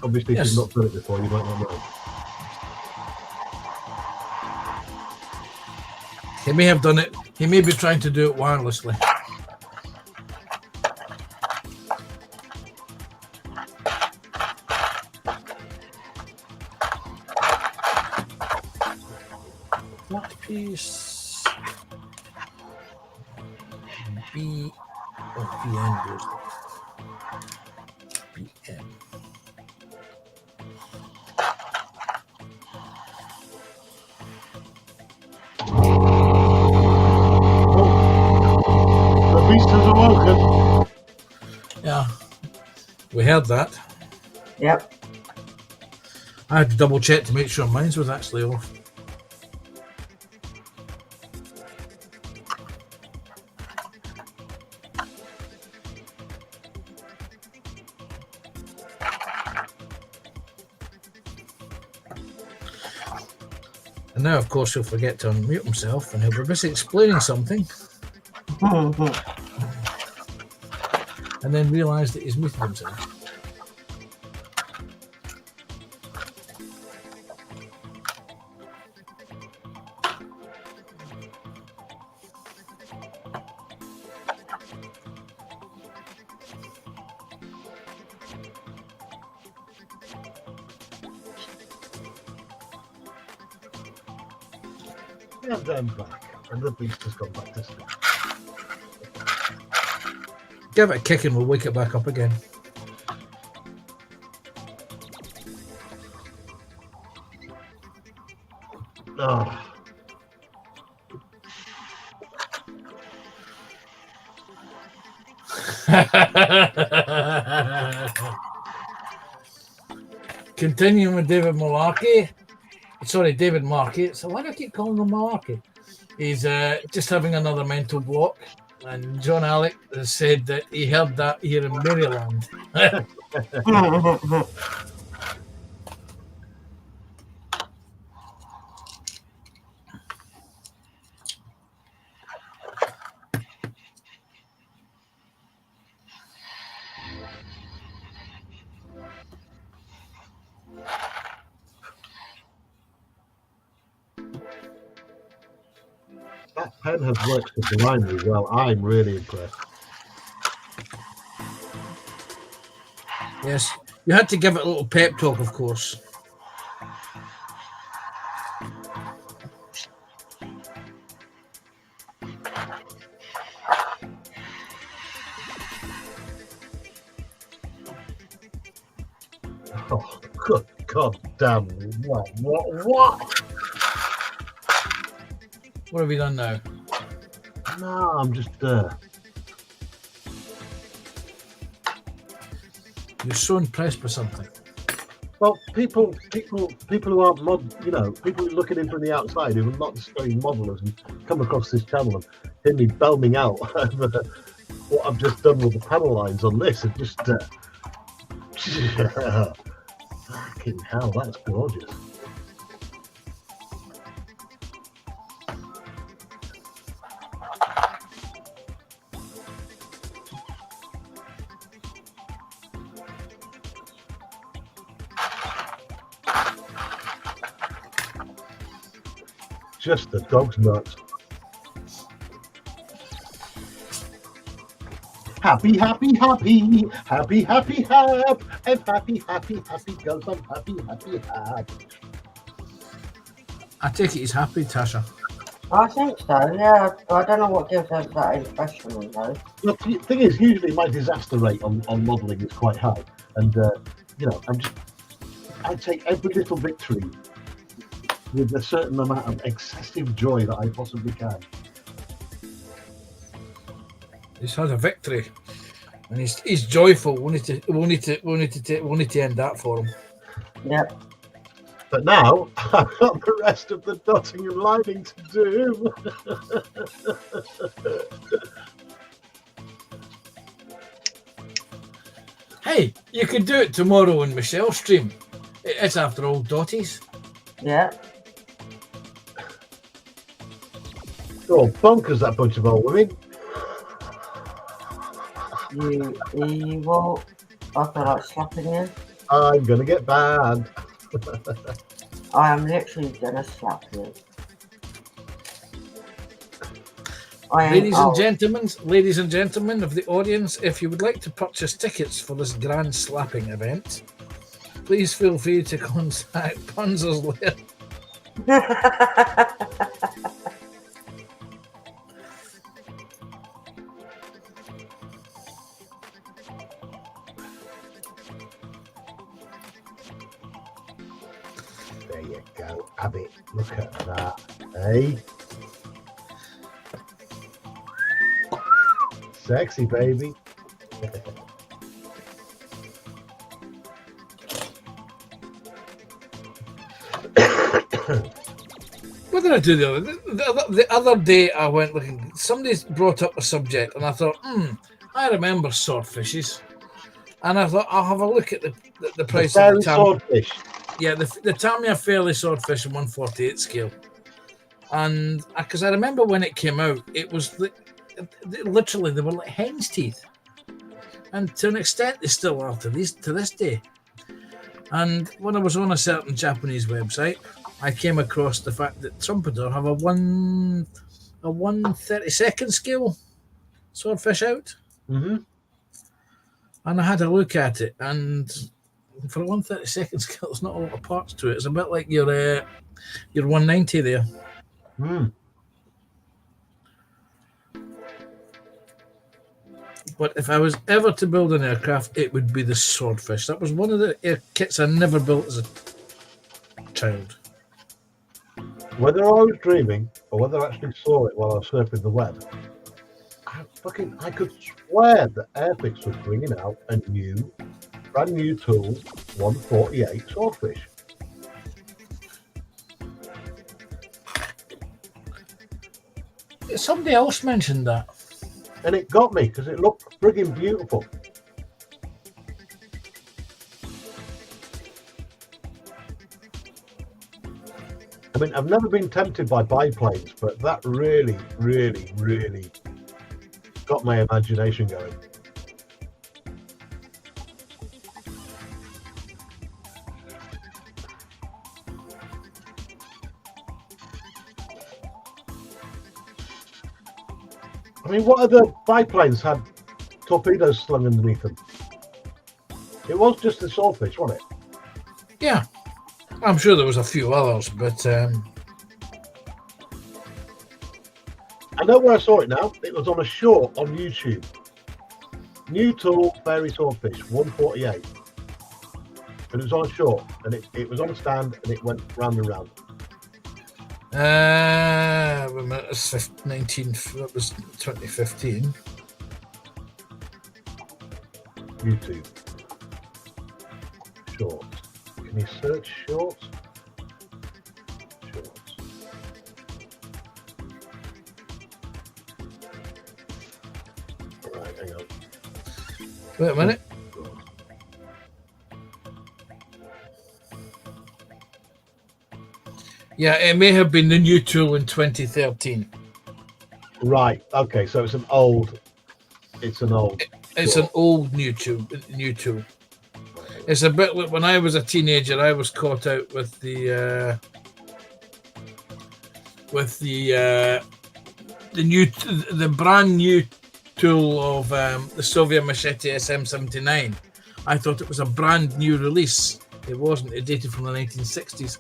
Obviously, if Yes. you've not done it before, you might not know. He may have done it. He may be trying to do it wirelessly. What piece? B or PM goes PM. The beast has awoken. Yeah, we heard that. Yep. I had to double check to make sure mine was actually off. And now, of course, he'll forget to unmute himself and he'll be busy explaining something and then realise that he's muted himself. And then back. And the beast has gone back to sleep. Give it a kick and we'll wake it back up again. Oh. Continuing with David Malarkey. Sorry, David Markey. So why do I keep calling him Malarkey? He's just having another mental block. And John Alec has said that he heard that here in Maryland. That pen has worked sublimely well. I'm really impressed. Yes, you had to give it a little pep talk, of course. Oh, good God damn. What? What have you done now? No, I'm just You're so impressed with something. well, people who aren't people who are looking in from the outside who are not necessarily modelers and come across this channel and hear me belming out over what I've just done with the panel lines on this and just fucking hell, that's gorgeous. Just the dog's nuts. Happy, happy, happy, happy, happy, hap. I'm happy, happy, happy, because I'm happy, happy, hap. I take it he's happy, Tasha. I think so, yeah. I don't know what gives us that impression, though. Look, the thing is, usually my disaster rate on modelling is quite high. And, I take every little victory with a certain amount of excessive joy that I possibly can. He's had a victory, and he's joyful. We need to end that for him. Yep. But now I've got the rest of the dotting and lining to do. Hey, you could do it tomorrow on Michelle's stream. It's after all Dotties. Yeah. Oh, bonkers, that bunch of old women. You evil. I feel like slapping you. I'm going to get banned. I am literally gonna slap you. I ain't Ladies and gentlemen of the audience, if you would like to purchase tickets for this grand slapping event, please feel free to contact Punzer's Lair. There you go, Abby. Look at that, eh? Sexy, baby. What did I do the other day? I went looking. Somebody brought up a subject, and I thought, I remember swordfishes, and I thought I'll have a look at the price of the swordfish. Yeah, the Tamiya Fairley swordfish in 1/48 scale, and because I remember when it came out, it was literally they were like hen's teeth, and to an extent they still are to this day. And when I was on a certain Japanese website, I came across the fact that Trumpeter have a 1/32 scale swordfish out. Mm-hmm. And I had a look at it, and for a 1/32 scale, there's not a lot of parts to it. It's a bit like your 190 there. Mm. But if I was ever to build an aircraft, it would be the swordfish. That was one of the air kits I never built as a child. Whether I was dreaming or whether I actually saw it while I was surfing the web, I could swear that Airfix was bringing out a brand new tool, 1/48 swordfish. Somebody else mentioned that. And it got me because it looked frigging beautiful. I mean, I've never been tempted by biplanes, but that really, really, really got my imagination going. I mean, what other biplanes had torpedoes slung underneath them? It was just the swordfish, wasn't it? Yeah. I'm sure there was a few others, but I know where I saw it now. It was on a short on YouTube. New tool, fairy swordfish, 1/48. But it was on a short, and it was on a stand, and it went round and round. That was 2015. YouTube. Shorts. Can you search shorts? Shorts. Right, hang on. Wait a minute. Yeah, it may have been the new tool in 2013. Right. Okay. So it's an old. It's an old new tool. It's a bit like when I was a teenager. I was caught out with the brand new tool of the Soviet Machete SM-79. I thought it was a brand new release. It wasn't. It dated from the 1960s.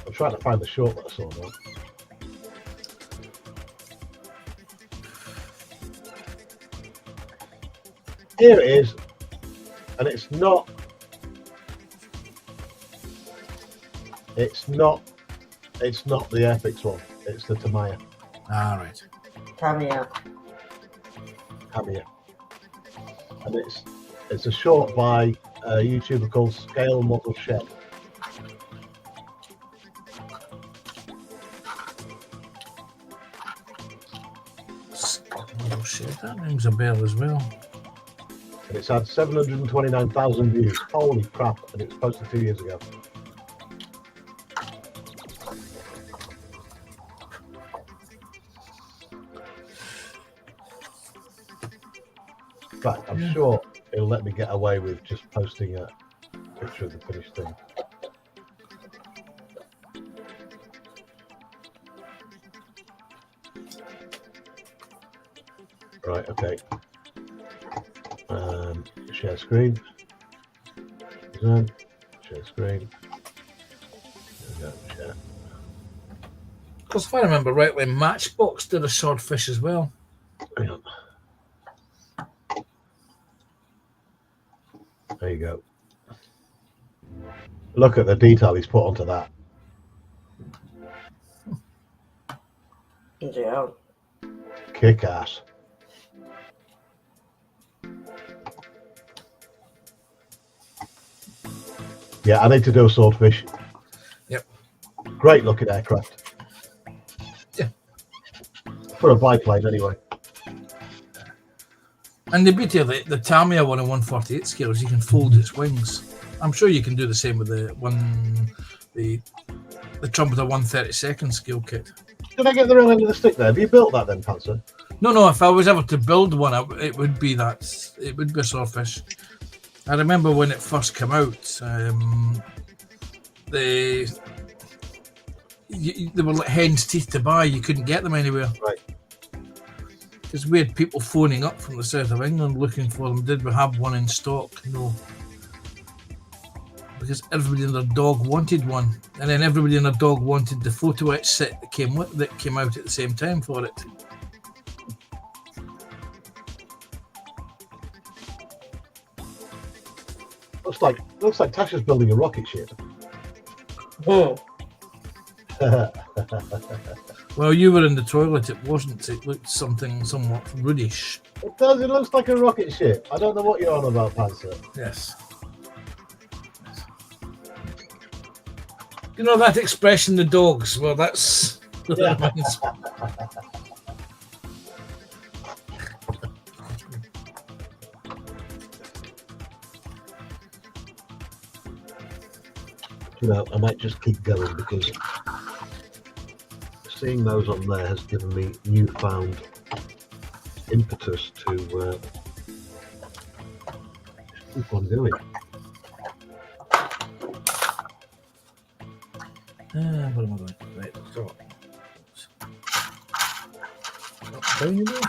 I'm trying to find the short that I saw now. Here it is, and it's not the Airfix one. It's the Tamiya. All right. Tamiya. And it's a short by a YouTuber called Scale Model Shed. Oh shit, that rings a bell as well. And it's had 729,000 views. Holy crap! And it was posted 2 years ago. Right, I'm sure it'll let me get away with just posting a picture of the finished thing. Right, okay. Share screen. Done. Share screen. There we go. Share. Because if I remember rightly, Matchbox did a swordfish as well. Hang on. There you go. Look at the detail he's put onto that. Yeah. Kick ass. Yeah, I need to do a swordfish. Yep. Great looking aircraft. Yeah. For a biplane, anyway. And the beauty of the Tamiya one on 148 scale is you can fold its wings. I'm sure you can do the same with the Trumpeter 132nd scale kit. Did I get the wrong end of the stick there? Have you built that then, Panzer? No. If I was ever to build one, it would be that. It would be a swordfish. I remember when it first came out, they were like hen's teeth to buy. You couldn't get them anywhere. Right. Because we had people phoning up from the south of England looking for them. Did we have one in stock? No. Because everybody and their dog wanted one, and then everybody and their dog wanted the photo etch set that came out at the same time for it. Looks like Tasha's building a rocket ship. Hmm. Well, you were in the toilet. It wasn't. It looked something somewhat rudish. It does. It looks like a rocket ship. I don't know what you're on about, Panzer. Yes. You know that expression, the dogs? Well, that's... Yeah. You know, I might just keep going because seeing those on there has given me newfound impetus to keep on going. What am I going? Right, so. Down you go.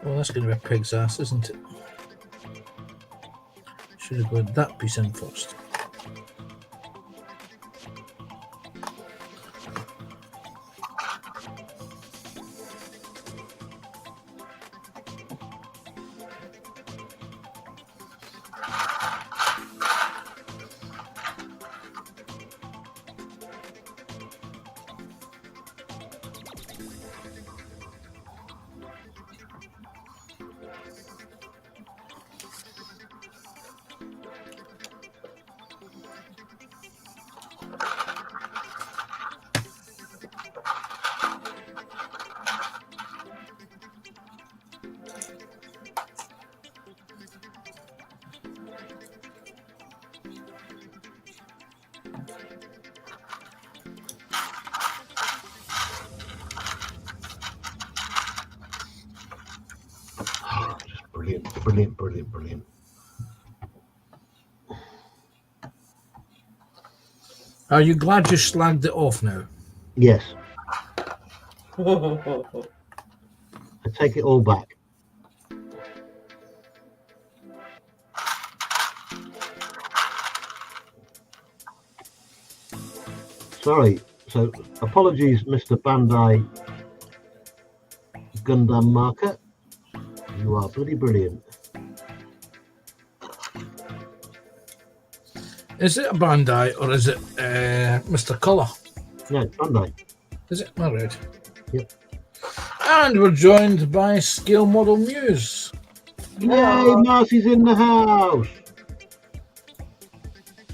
Well, that's going to be a pig's ass, isn't it? Should have got that piece in first. Brilliant. Are you glad you slagged it off now? Yes. I take it all back. Sorry. So, apologies, Mr. Bandai Gundam Marker. You are bloody brilliant. Is it a Bandai or is it Mr. Colour? No, Bandai. Is it? All right. Yep. And we're joined by Scale Model Muse. Yay, Marcy's in the house.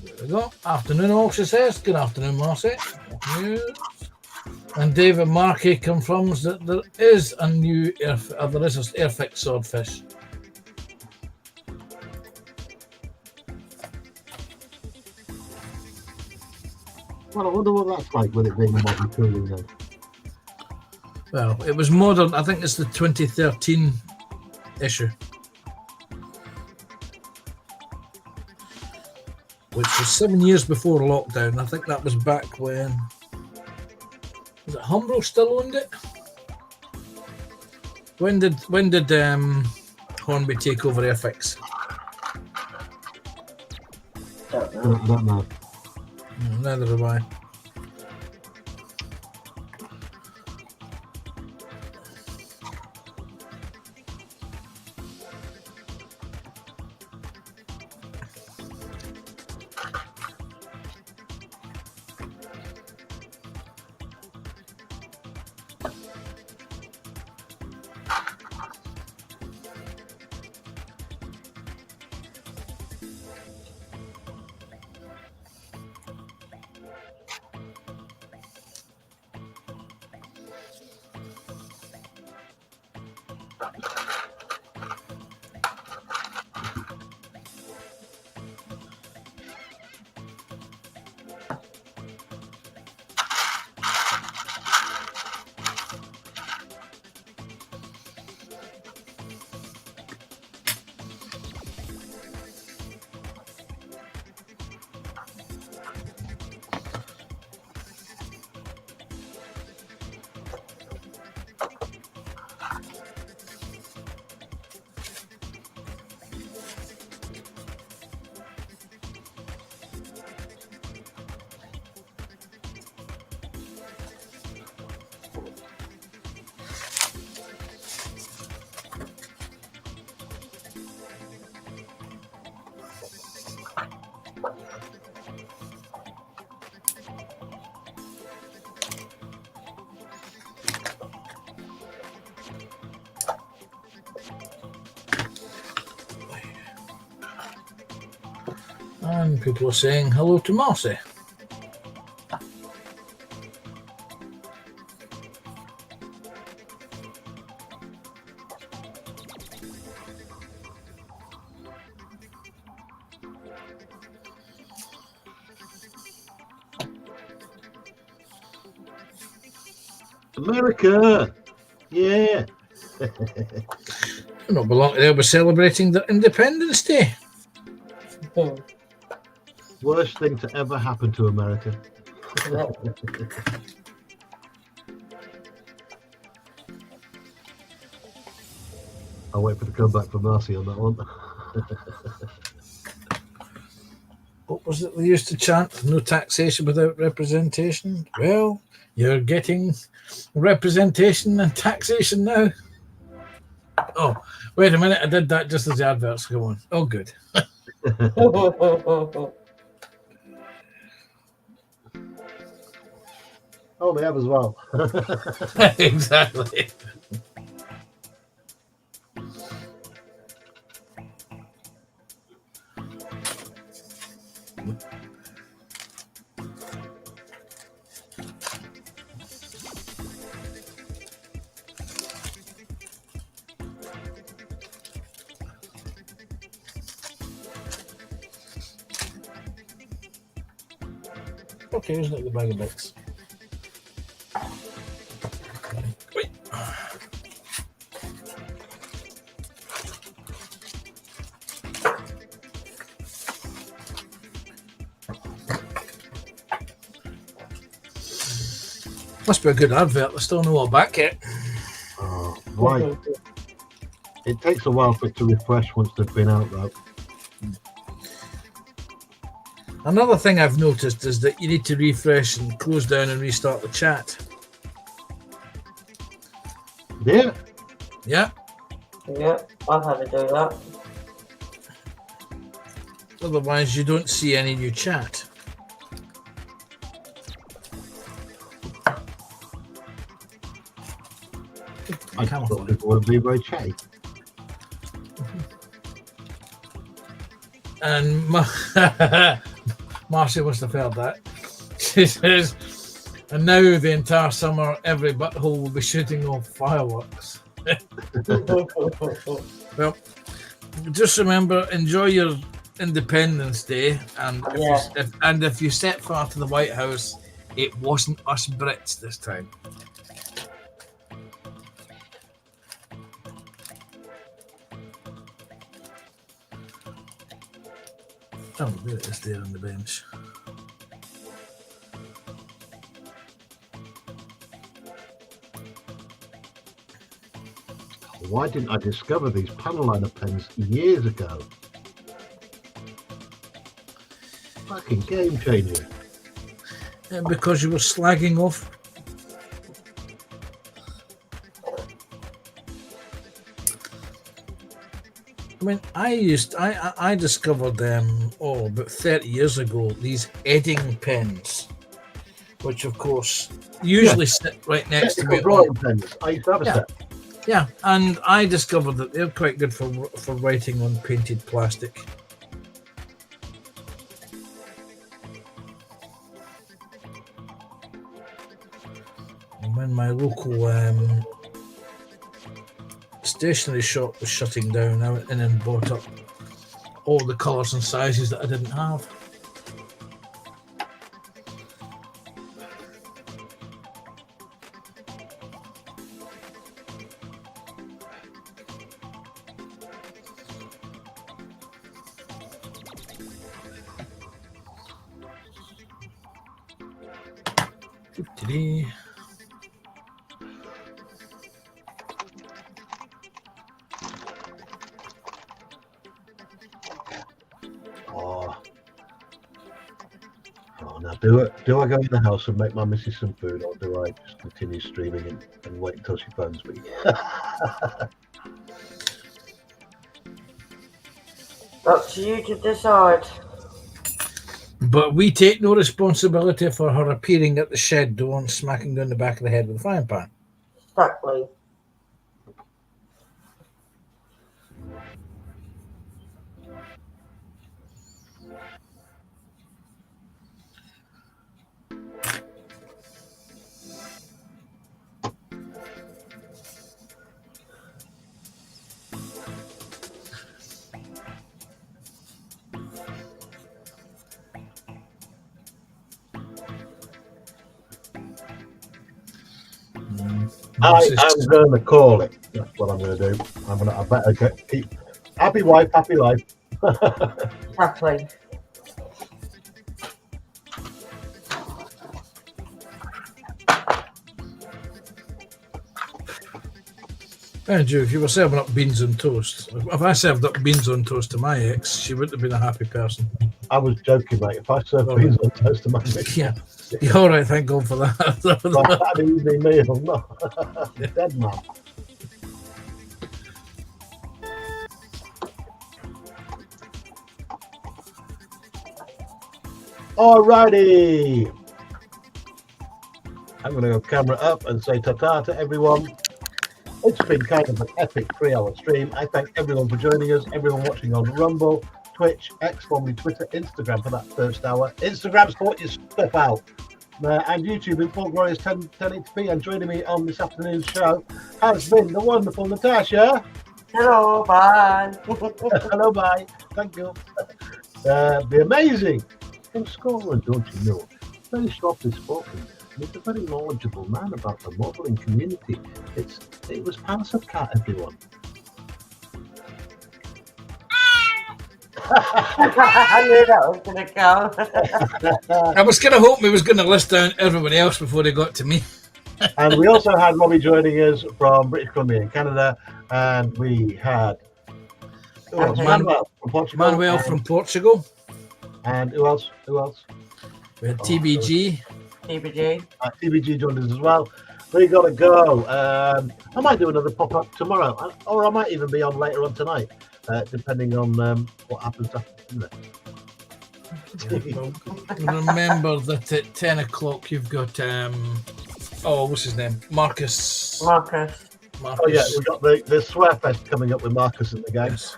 There we go. Afternoon, all she says. Good afternoon, Marcy. Muse. And David Markey confirms that there is a new there is an Airfix swordfish. Well, I wonder what that's like with it being a modern tooling then. Well, it was modern. I think it's the 2013 issue, which was 7 years before lockdown. I think that was back when. Was it Humbrol still owned it? When did Hornby take over Airfix? I don't know. Neither have I. And people are saying hello to Marcy. America! Yeah! They don't belong to there. We're celebrating their Independence Day. Worst thing to ever happen to America. I'll wait for the comeback from Marcy on that one. What was it they used to chant? No taxation without representation. Well, you're getting representation and taxation now. Oh, wait a minute. I did that just as the adverts go on. Oh, good. Oh, they have as well. Exactly. Okay, isn't it the bag of mix? Wait. Must be a good advert. There's still no one back yet. Oh, right. It takes a while for it to refresh once they've been out, though. Another thing I've noticed is that you need to refresh and close down and restart the chat. Yeah. Yeah. Yeah, I've had to do that. Otherwise, you don't see any new chat. I thought people would be very chatty. And Marcy must have felt that. She says, and now the entire summer, every butthole will be shooting off fireworks. Well, just remember, enjoy your Independence Day, and if you set fire to the White House, it wasn't us Brits this time. Oh, there it is there on the bench. Why didn't I discover these panel liner pens years ago? Fucking game changer. Because you were slagging off. I mean, I discovered them about 30 years ago, these Edding pens, which of course usually sit right next to me. Drawing pens. I used to have a set. Yeah, and I discovered that they're quite good for writing on painted plastic. And when my local stationery shop was shutting down, I went in and bought up all the colours and sizes that I didn't have. Today. Oh, now do I go in the house and make my missus some food, or do I just continue streaming and wait until she phones me? Up to you to decide. But we take no responsibility for her appearing at the shed door and smacking down the back of the head with a frying pan. Exactly. I'm going to call it. That's what I'm going to do. I better keep happy wife, happy life. Exactly. Andrew, if you were serving up beans on toast, if I served up beans on toast to my ex, she wouldn't have been a happy person. I was joking, mate. If I served beans on toast to my mate, yeah. You're all right, thank God for that. That'd easy meal, no. Dead man. Alrighty. I'm going to go camera up and say ta-ta to everyone. It's been kind of an epic 3-hour stream. I thank everyone for joining us, everyone watching on Rumble, Twitch, X, formerly Twitter, Instagram for that first hour. Instagram, sort your stuff out. And YouTube in full glorious 1080p. And joining me on this afternoon's show has been the wonderful Natasha. Hello, bye. Hello, bye. Thank you. The amazing Phil Scoreland, don't you know? Very softly spoken. He's a very knowledgeable man about the modelling community. It was Panzer Cat, everyone. I knew that was going to come. I was kind of hoping he was going to list down everybody else before they got to me. And we also had Robbie joining us from British Columbia in Canada. And we had Manuel from Portugal. Manuel from Portugal. And who else? We had TBG. TBG joined us as well. We got to go. I might do another pop-up tomorrow. Or I might even be on later on tonight. Depending on what happens after that. Remember that at 10 o'clock you've got what's his name? Marcus. Marcus. Oh yeah, we've got the Swearfest coming up with Marcus in the game. Yes.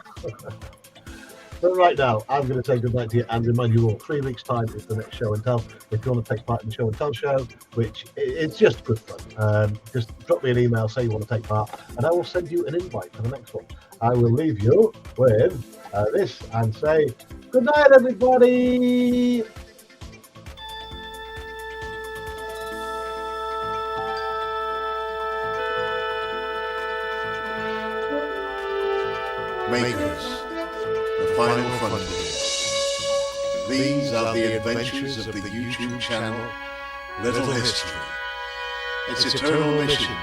But right now, I'm going to say goodnight to you and remind you all, 3 weeks' time is the next show and tell. If you want to take part in the show and tell show, which it's just good fun, just drop me an email, say you want to take part, and I will send you an invite for the next one. I will leave you with this and say good night, everybody. Makers, the final frontier. These are the adventures of the YouTube channel Little History. Its eternal mission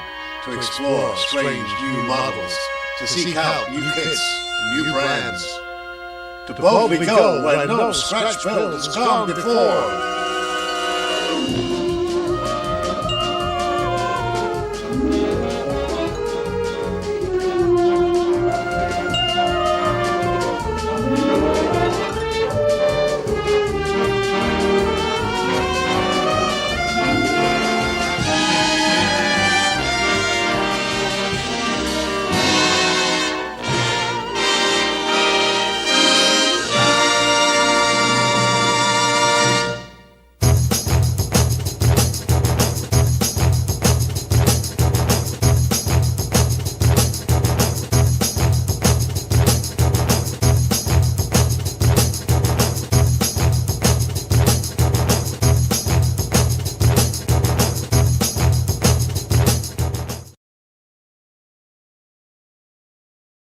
to explore strange new models, to seek out new kits and new brands, to boldly go where no scratch build has gone before.